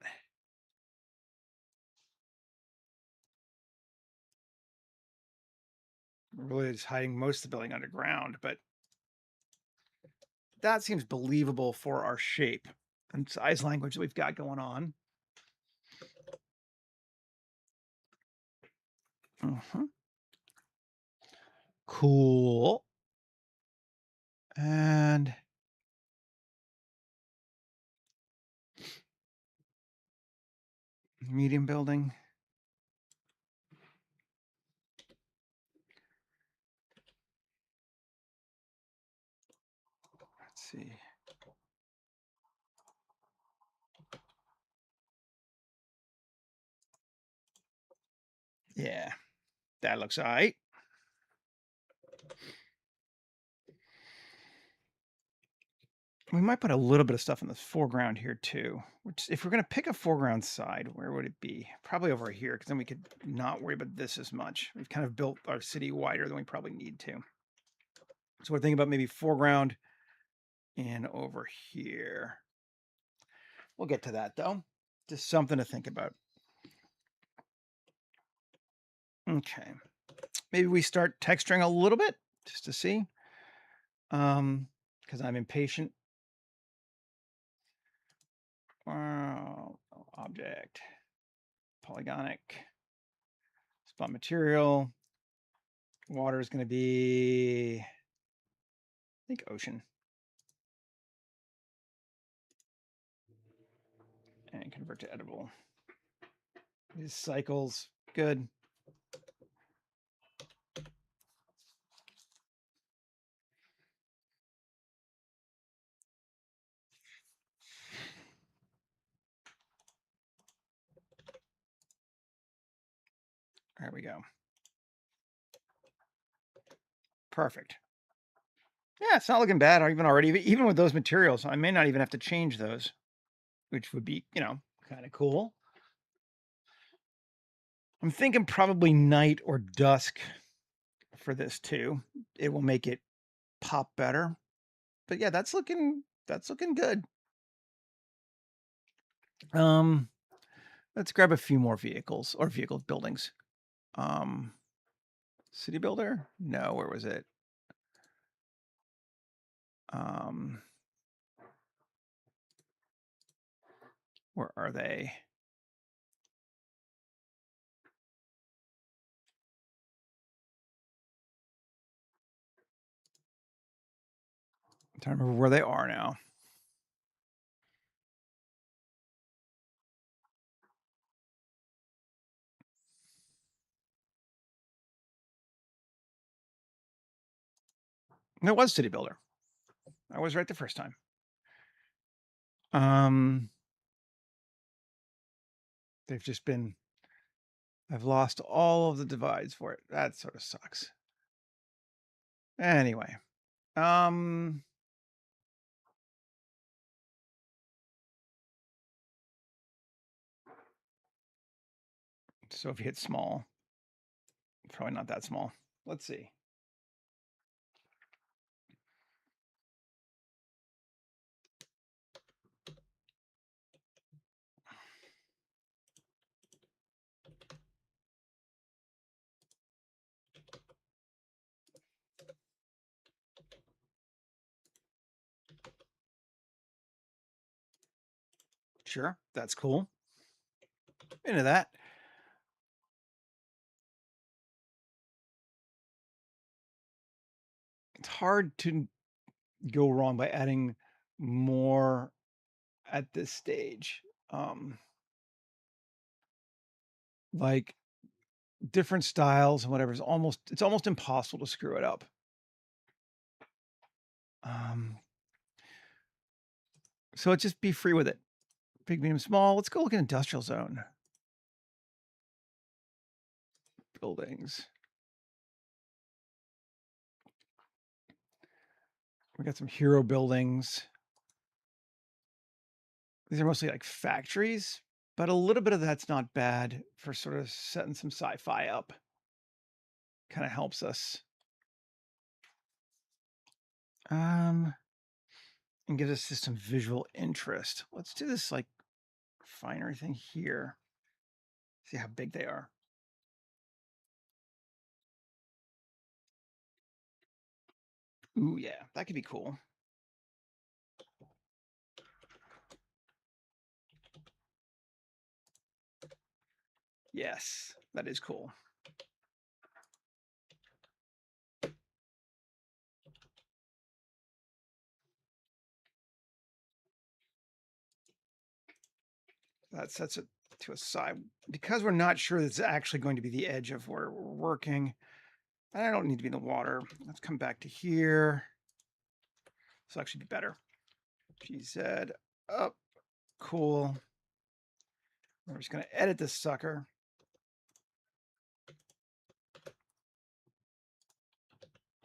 Really is hiding most of the building underground, but that seems believable for our shape and size language that we've got going on. Cool. And medium building. Let's see. Yeah, that looks all right. We might put a little bit of stuff in the foreground here too. Which, if we're going to pick a foreground side, where would it be? Probably over here, because then we could not worry about this as much. We've kind of built our city wider than we probably need to. So we're thinking about maybe foreground and over here. We'll get to that though. Just something to think about. Okay. Maybe we start texturing a little bit just to see. Because I'm impatient. Object. Polygonic. Spot material. Water is going to be, I think, ocean. And convert to editable. These cycles, good. There we go. Perfect. Yeah, it's not looking bad even already. Even with those materials, I may not even have to change those, which would be, kind of cool. I'm thinking probably night or dusk for this too. It will make it pop better. But yeah, that's looking good. Let's grab a few more vehicles or vehicle buildings. City builder? No, where was it? Where are they? I'm trying to remember where they are now. It was City Builder. I was right the first time. They've just been, I've lost all of the divides for it. That sort of sucks. Anyway, so if you hit small, probably not that small. Let's see. Sure, that's cool. Into that. It's hard to go wrong by adding more at this stage. Like different styles and whatever is it's almost impossible to screw it up. So it's just be free with it. Big, medium, small. Let's go look at industrial zone. Buildings. We got some hero buildings. These are mostly like factories, but a little bit of that's not bad for sort of setting some sci-fi up. Kind of helps us. And gives us just some visual interest. Let's do this like finery thing here. See how big they are. Ooh, yeah, that could be cool. Yes, that is cool. That sets it to a side. Because we're not sure that's actually going to be the edge of where we're working, I don't need to be in the water. Let's come back to here. This will actually be better. GZ up. Cool. We're just going to edit this sucker.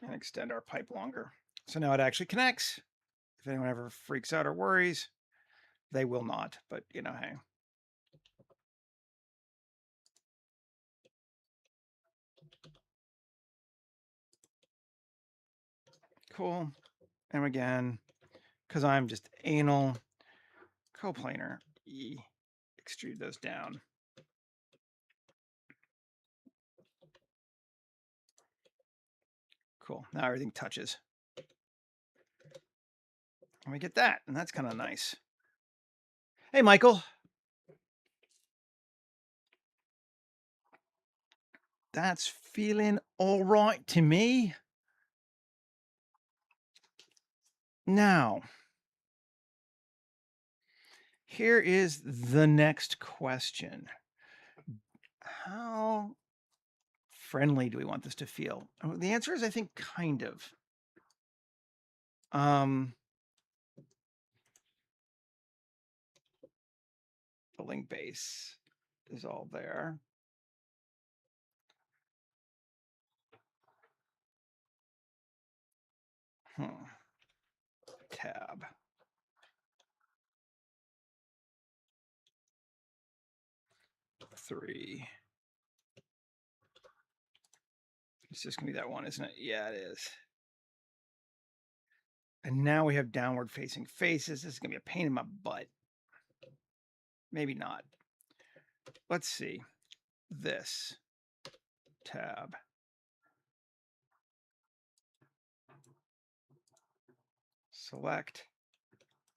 And extend our pipe longer. So now it actually connects. If anyone ever freaks out or worries, they will not. But, you know, hey. Cool. And again, because I'm just anal, coplanar, E, extrude those down. Cool. Now everything touches. And we get that, and that's kind of nice. Hey, Michael. That's feeling all right to me. Now, here is the next question. How friendly do we want this to feel? The answer is, I think, kind of. The link base is all there. Tab. Three. It's just gonna be that one, isn't it? Yeah, it is. And now we have downward facing faces. This is gonna be a pain in my butt. Maybe not. Let's see. This tab. Select.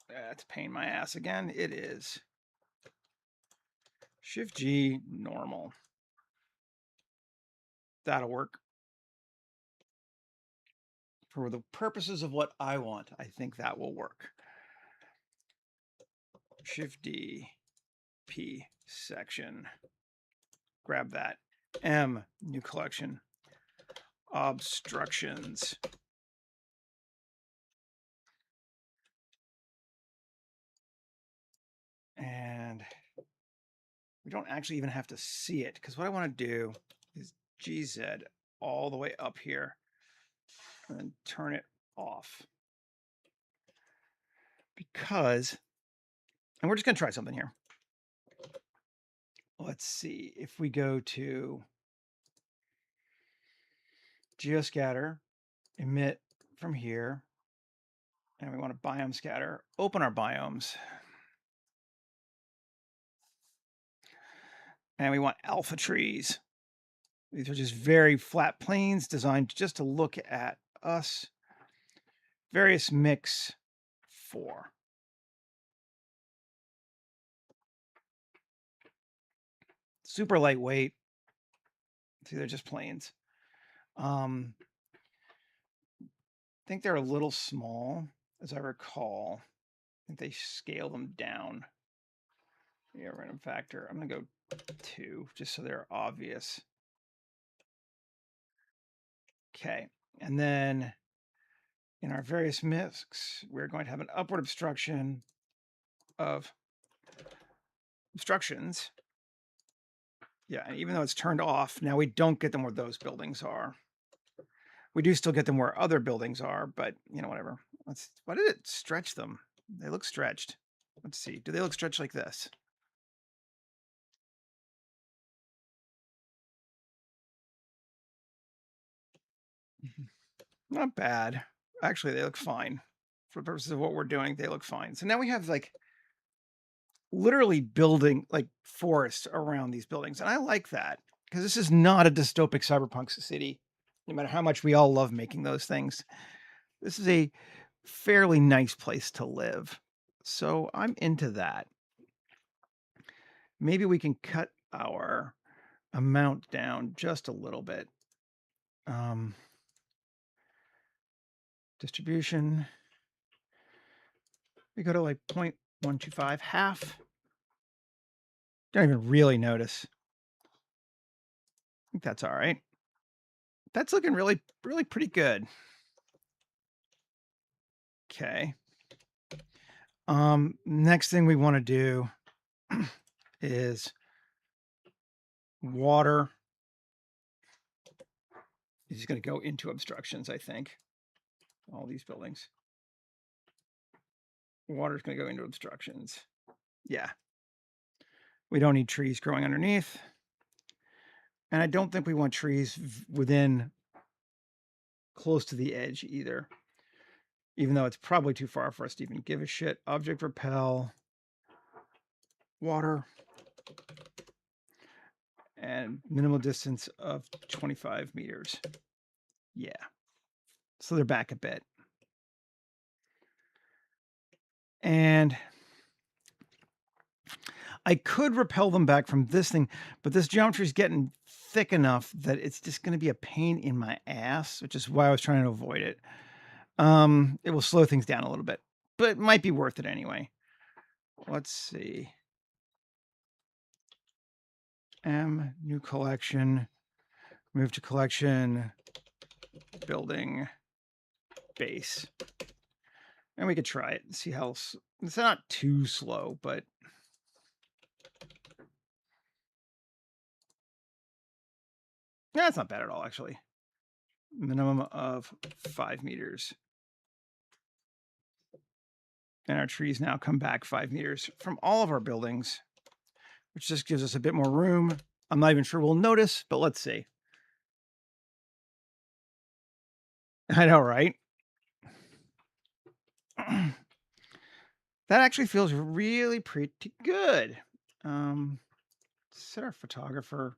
That's pain in my ass again. It is. Shift G, normal. That'll work. For the purposes of what I want, I think that will work. Shift D, P, section. Grab that. M, new collection. Obstructions. don't actually even have to see it, because what I want to do is GZ all the way up here and then turn it off. Because, and we're just going to try something here. Let's see if we go to geoscatter, emit from here, and we want to biome scatter, open our biomes. And we want alpha trees. These are just very flat plains designed just to look at us. Various mix 4. Super lightweight. See, they're just plains. I think they're a little small, as I recall. I think they scale them down. Yeah, random factor. I'm going to go 2, just so they're obvious. Okay, and then in our various mix, we're going to have an upward obstruction of obstructions. Yeah, and even though it's turned off, now we don't get them where those buildings are. We do still get them where other buildings are, but, you know, whatever. Why did it stretch them? They look stretched. Let's see. Do they look stretched like this? Not bad. Actually, they look fine. For the purposes of what we're doing, they look fine. So now we have, like, literally building, like, forest around these buildings. And I like that, because this is not a dystopic cyberpunk city, no matter how much we all love making those things. This is a fairly nice place to live. So I'm into that. Maybe we can cut our amount down just a little bit. Distribution. We go to like 0.125, half. Don't even really notice. I think that's all right. That's looking really, really pretty good. Okay. Next thing we want to do is water is going to go into obstructions, I think. All these buildings. Water's going to go into obstructions. Yeah. We don't need trees growing underneath. And I don't think we want trees within close to the edge either. Even though it's probably too far for us to even give a shit. Object repel. Water. And minimal distance of 25 meters. Yeah. So they're back a bit. And I could repel them back from this thing, but this geometry is getting thick enough that it's just going to be a pain in my ass, which is why I was trying to avoid it. It will slow things down a little bit, but it might be worth it anyway. Let's see. New collection, move to collection, building, base. And we could try it and see how it's not too slow, but yeah, it's not bad at all, actually. Minimum of 5 meters. And our trees now come back 5 meters from all of our buildings, which just gives us a bit more room. I'm not even sure we'll notice, but let's see. I know, right? That actually feels really pretty good. Set our photographer,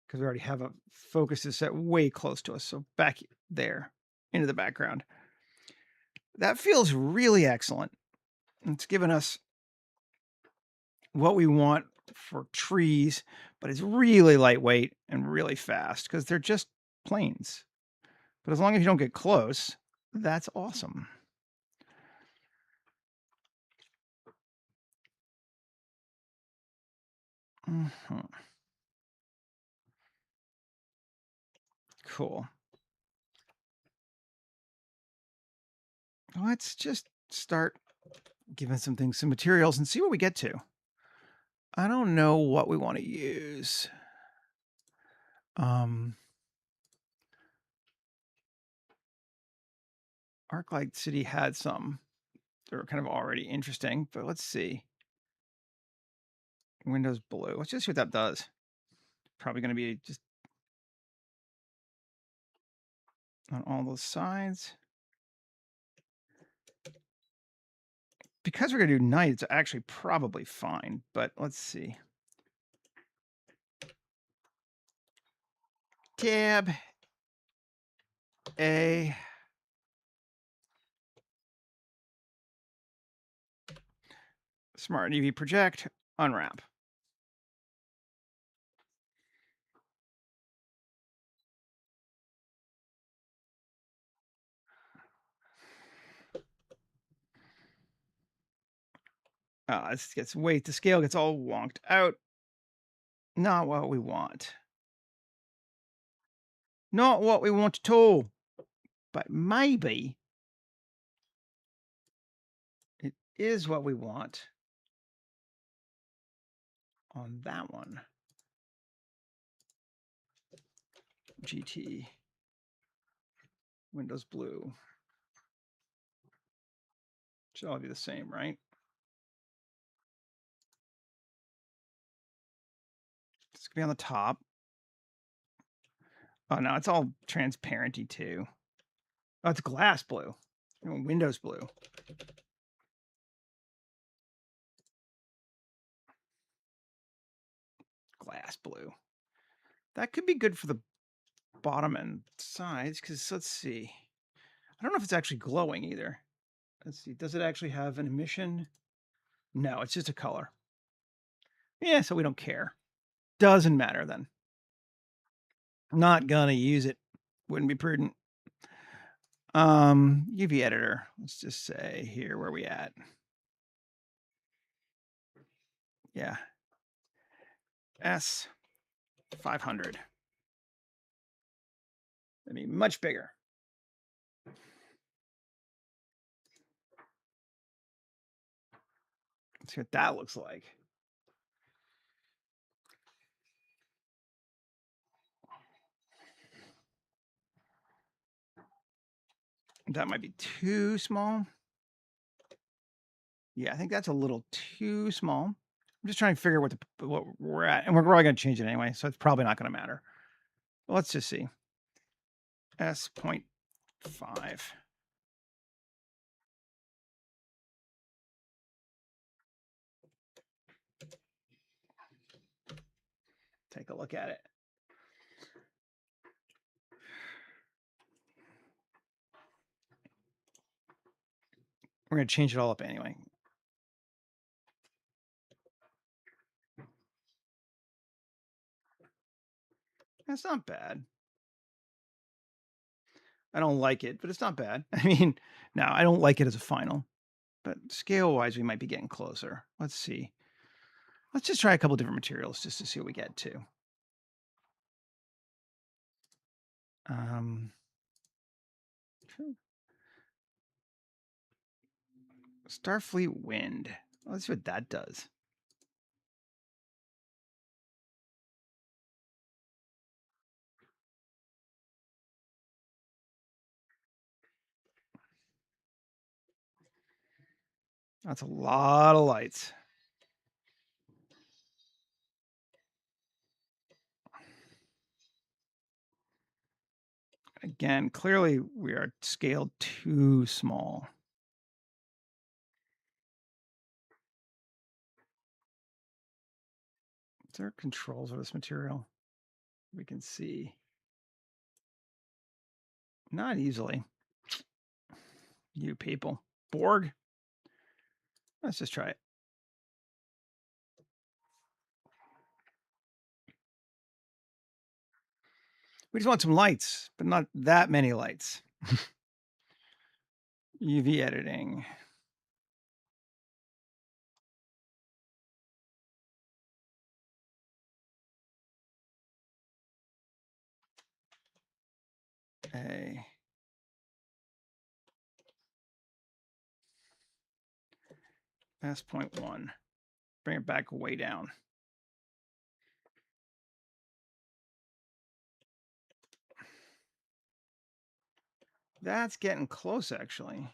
because we already have a focus is set way close to us. So back there into the background. That feels really excellent. It's given us what we want for trees, but it's really lightweight and really fast because they're just plains. But as long as you don't get close, that's awesome. Cool. Let's just start giving some things some materials and see what we get to. I don't know what we want to use. Arclight City had some. They were kind of already interesting, but let's see. Windows blue. Let's just see what that does. Probably going to be just on all those sides. Because we're going to do night, it's actually probably fine, but let's see. Tab A. Smart UV project, unwrap. This gets weight. The scale gets all wonked out. Not what we want. Not what we want at all. But maybe it is what we want on that one. GT. Windows blue. Should all be the same, right? It's gonna be on the top. Oh no, it's all transparenty too. Oh, it's glass blue. Windows blue. Glass blue. That could be good for the bottom and sides, because let's see. I don't know if it's actually glowing either. Let's see. Does it actually have an emission? No, it's just a color. Yeah, so we don't care. Doesn't matter then. Not gonna use it. Wouldn't be prudent. UV editor. Let's just say here where we at. Yeah. S 500. I mean, much bigger. Let's see what that looks like. That might be too small. Yeah, I think that's a little too small. I'm just trying to figure what we're at, and we're probably going to change it anyway, so it's probably not going to matter. But let's just see. S.5. Take a look at it. We're going to change it all up anyway. That's not bad. I don't like it, but it's not bad. I mean, no, I don't like it as a final, but scale-wise, we might be getting closer. Let's see. Let's just try a couple different materials just to see what we get to. Starfleet Wind. Let's see what that does. That's a lot of lights. Again, clearly we are scaled too small. Is there controls of this material? We can see. Not easily. You people. Borg? Let's just try it. We just want some lights, but not that many lights. UV editing. A. S.1. bring it back way down. That's getting close, actually.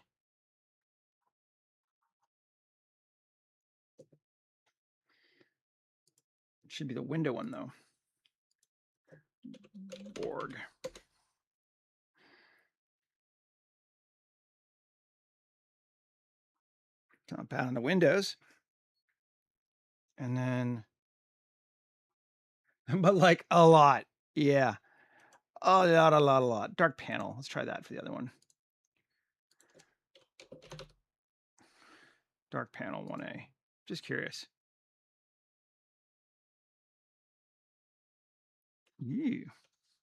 It should be the window one, though. Borg. Not bad on the windows. And then, but like a lot. Yeah. A lot. Dark panel. Let's try that for the other one. Dark panel 1A. Just curious. Ew.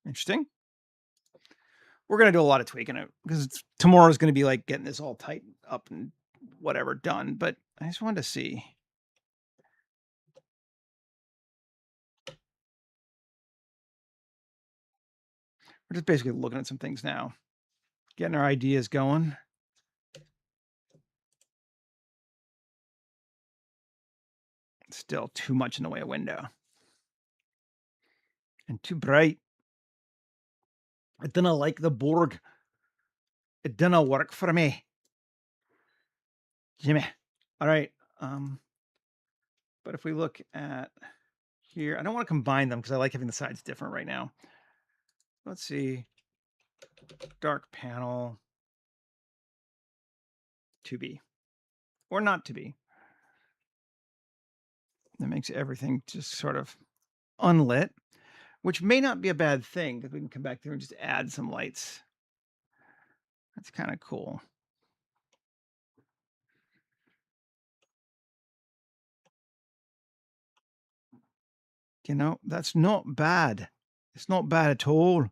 Interesting. We're going to do a lot of tweaking it because tomorrow's going to be like getting this all tightened up and whatever done. But I just wanted to see. We're just basically looking at some things now, getting our ideas going. Still too much in the way of window. And too bright. I didn't like the Borg. It didn't work for me. Jimmy. All right. But if we look at here, I don't want to combine them because I like having the sides different right now. Let's see. Dark panel 2B. Or not to be. That makes everything just sort of unlit, which may not be a bad thing because we can come back there and just add some lights. That's kind of cool. You know, that's not bad. It's not bad at all.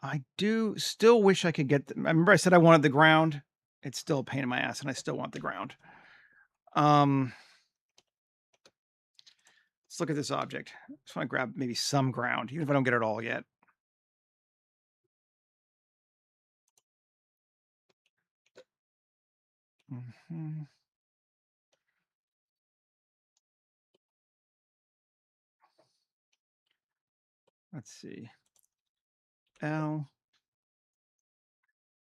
I do still wish I could get I remember I said I wanted the ground. It's still a pain in my ass, and I still want the ground. Let's look at this object. I just want to grab maybe some ground, even if I don't get it all yet. Let's see. L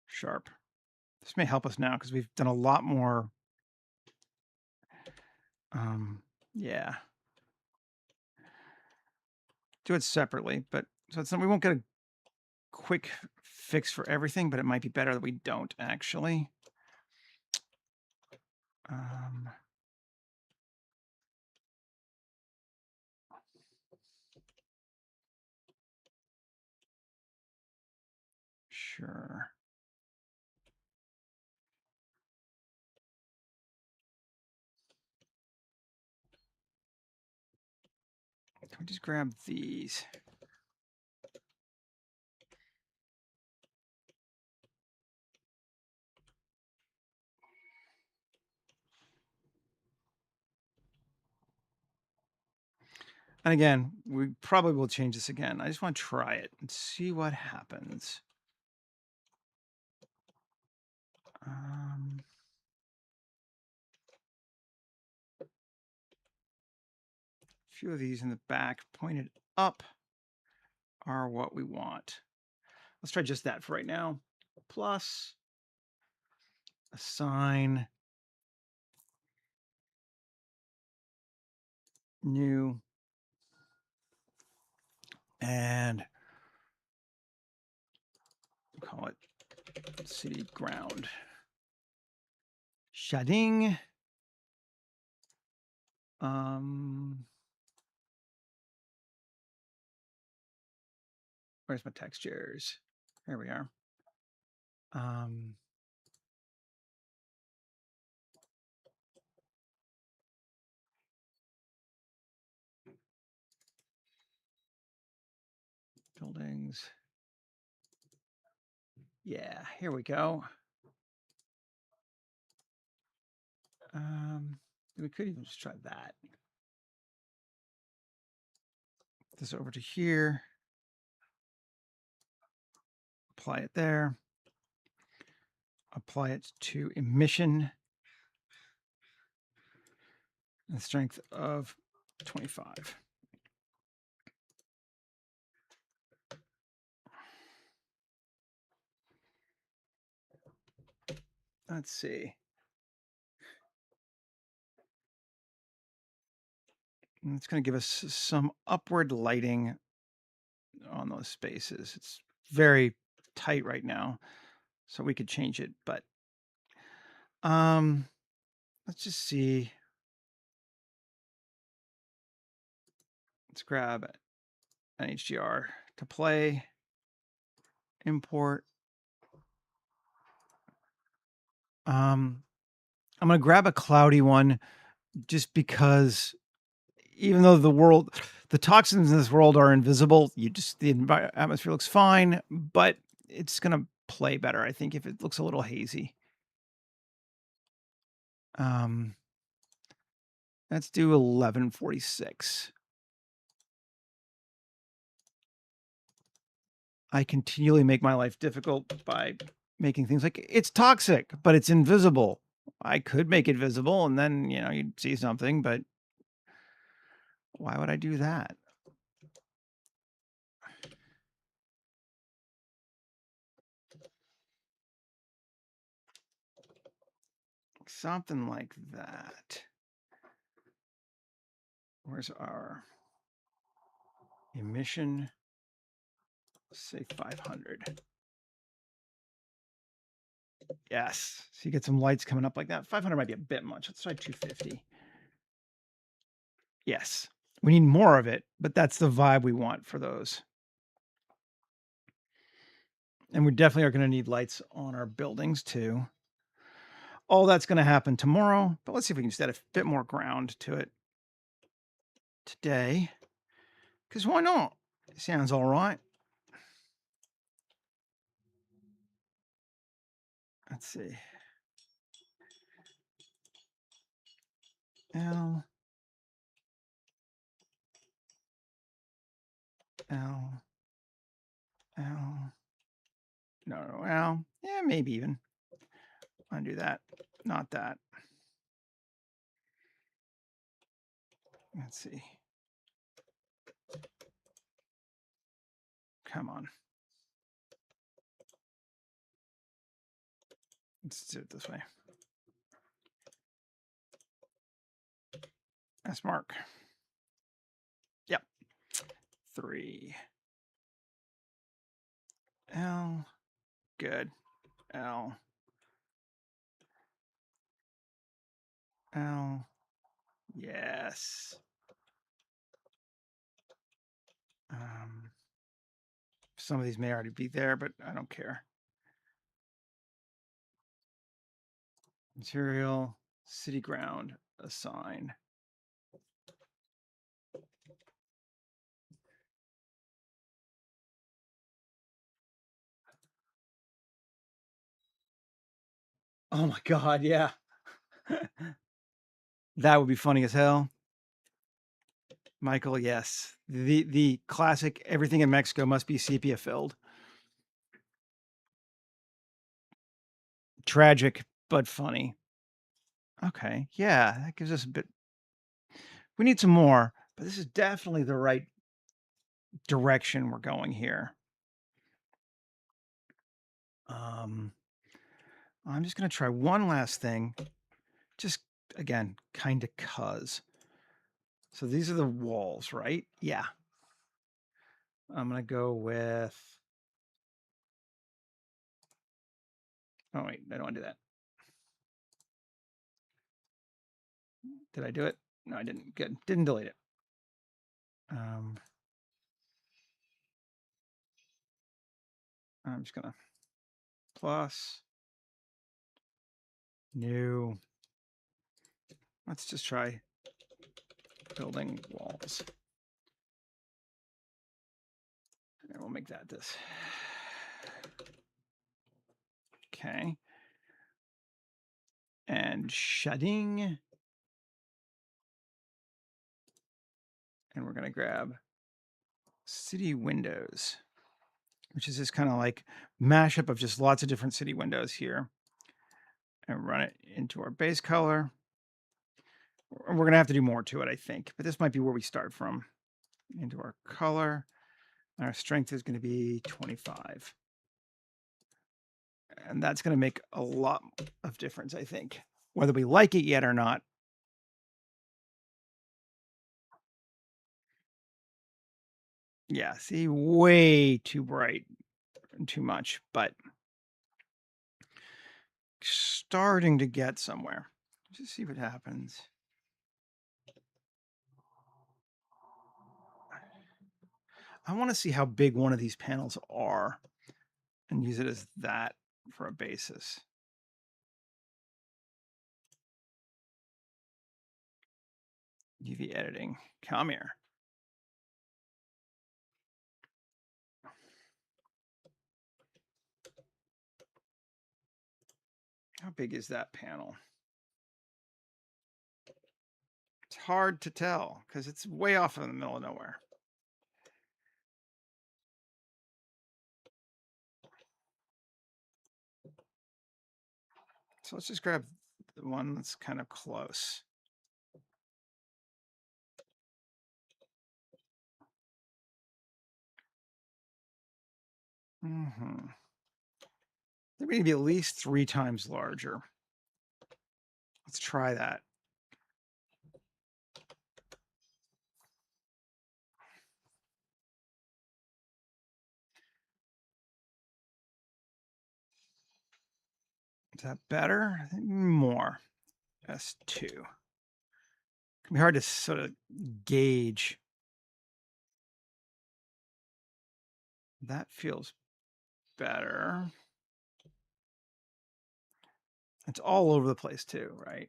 sharp. This may help us now because we've done a lot more. Yeah. Do it separately, but so it's not, we won't get a quick fix for everything, but it might be better that we don't actually. Sure. Can we just grab these? And again, we probably will change this again. I just want to try it and see what happens. A few of these in the back pointed up are what we want. Let's try just that for right now. Plus assign new and call it city ground. Shading. Where's my textures? There we are. Buildings. Yeah, here we go. We could even just try that. This over to here. Apply it there. Apply it to emission. The strength of 25. Let's see. And it's going to give us some upward lighting on those spaces. It's very tight right now, so we could change it, but let's just see. Let's grab an HDR to play, import. I'm going to grab a cloudy one just because even though the toxins in this world are invisible, the atmosphere looks fine, but it's going to play better, I think, if it looks a little hazy. Let's do 1146. I continually make my life difficult by making things like it's toxic, but it's invisible. I could make it visible and then, you'd see something, but why would I do that? Something like that. Where's our emission? Say 500. Yes. So you get some lights coming up like that. 500 might be a bit much. Let's try 250. Yes. We need more of it, but that's the vibe we want for those. And we definitely are going to need lights on our buildings too. All that's going to happen tomorrow, but let's see if we can just add a bit more ground to it today. Because why not? It sounds all right. Let's see. L. L. L. No, L. Yeah, maybe even. Undo that. Not that. Let's see. Come on. Let's do it this way. S mark. Yep. 3. L. Good. L. L. Yes. Some of these may already be there, but I don't care. Material, city ground, assign. Oh my God, yeah. That would be funny as hell. Michael, yes. The classic everything in Mexico must be sepia filled. Tragic, but funny. Okay, yeah, that gives us a bit. We need some more, but this is definitely the right direction we're going here. I'm just going to try one last thing. Just, again, kind of cuz. So these are the walls, right? Yeah. I'm going to go with... Oh, wait, I don't want to do that. Did I do it? No, I didn't. Good. Didn't delete it. I'm just going to plus new. Let's just try building walls. And we'll make that this. Okay. And shutting. And we're going to grab city windows, which is this kind of like mashup of just lots of different city windows here. And run it into our base color. We're going to have to do more to it, I think, but this might be where we start from. Into our color. Our strength is going to be 25. And that's going to make a lot of difference, I think, whether we like it yet or not. Yeah, see, way too bright and too much, but starting to get somewhere. Just see what happens. I want to see how big one of these panels are and use it as that for a basis. UV editing, come here. How big is that panel? It's hard to tell because it's way off in the middle of nowhere. So let's just grab the one that's kind of close. They're going to be at least 3 times larger. Let's try that. Is that better? I think more. S2. It can be hard to sort of gauge. That feels better. It's all over the place too, right?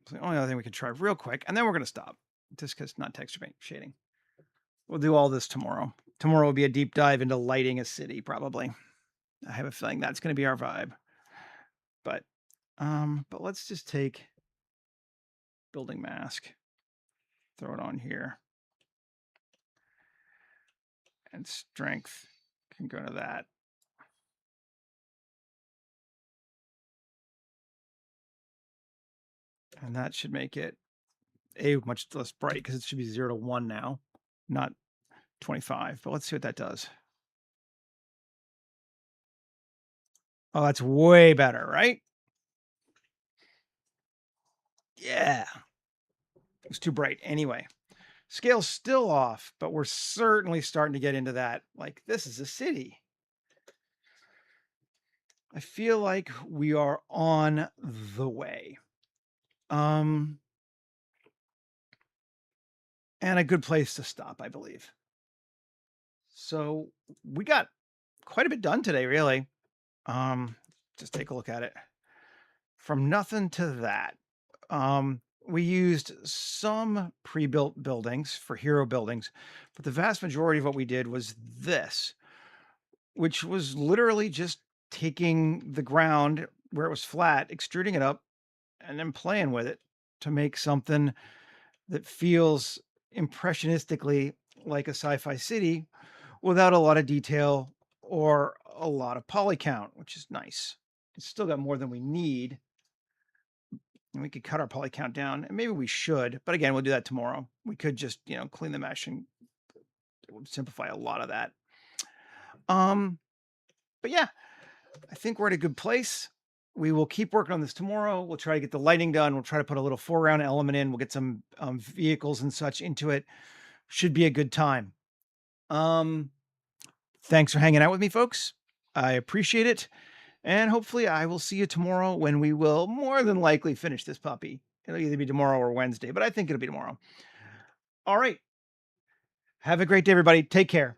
It's the only other thing we can try real quick, and then we're going to stop just because it's not texture shading. We'll do all this tomorrow. Tomorrow will be a deep dive into lighting a city, probably. I have a feeling that's going to be our vibe. But let's just take building mask, throw it on here, and strength can go to that. And that should make it much less bright because it should be 0 to 1 now, not 25. But let's see what that does. Oh, that's way better, right? Yeah. It's too bright anyway. Scale's still off, but we're certainly starting to get into that. Like, this is a city. I feel like we are on the way. And a good place to stop, I believe. So we got quite a bit done today, really. Just take a look at it. From nothing to that. We used some pre-built buildings for hero buildings, but the vast majority of what we did was this, which was literally just taking the ground where it was flat, extruding it up, and then playing with it to make something that feels impressionistically like a sci-fi city without a lot of detail or a lot of poly count, which is nice. It's still got more than we need. And we could cut our poly count down, and maybe we should, but again, we'll do that tomorrow. We could just, clean the mesh, and it would simplify a lot of that. But yeah, I think we're at a good place. We will keep working on this tomorrow. We'll try to get the lighting done. We'll try to put a little foreground element in. We'll get some vehicles and such into it. Should be a good time. Thanks for hanging out with me, folks. I appreciate it. And hopefully I will see you tomorrow when we will more than likely finish this puppy. It'll either be tomorrow or Wednesday, but I think it'll be tomorrow. All right. Have a great day, everybody. Take care.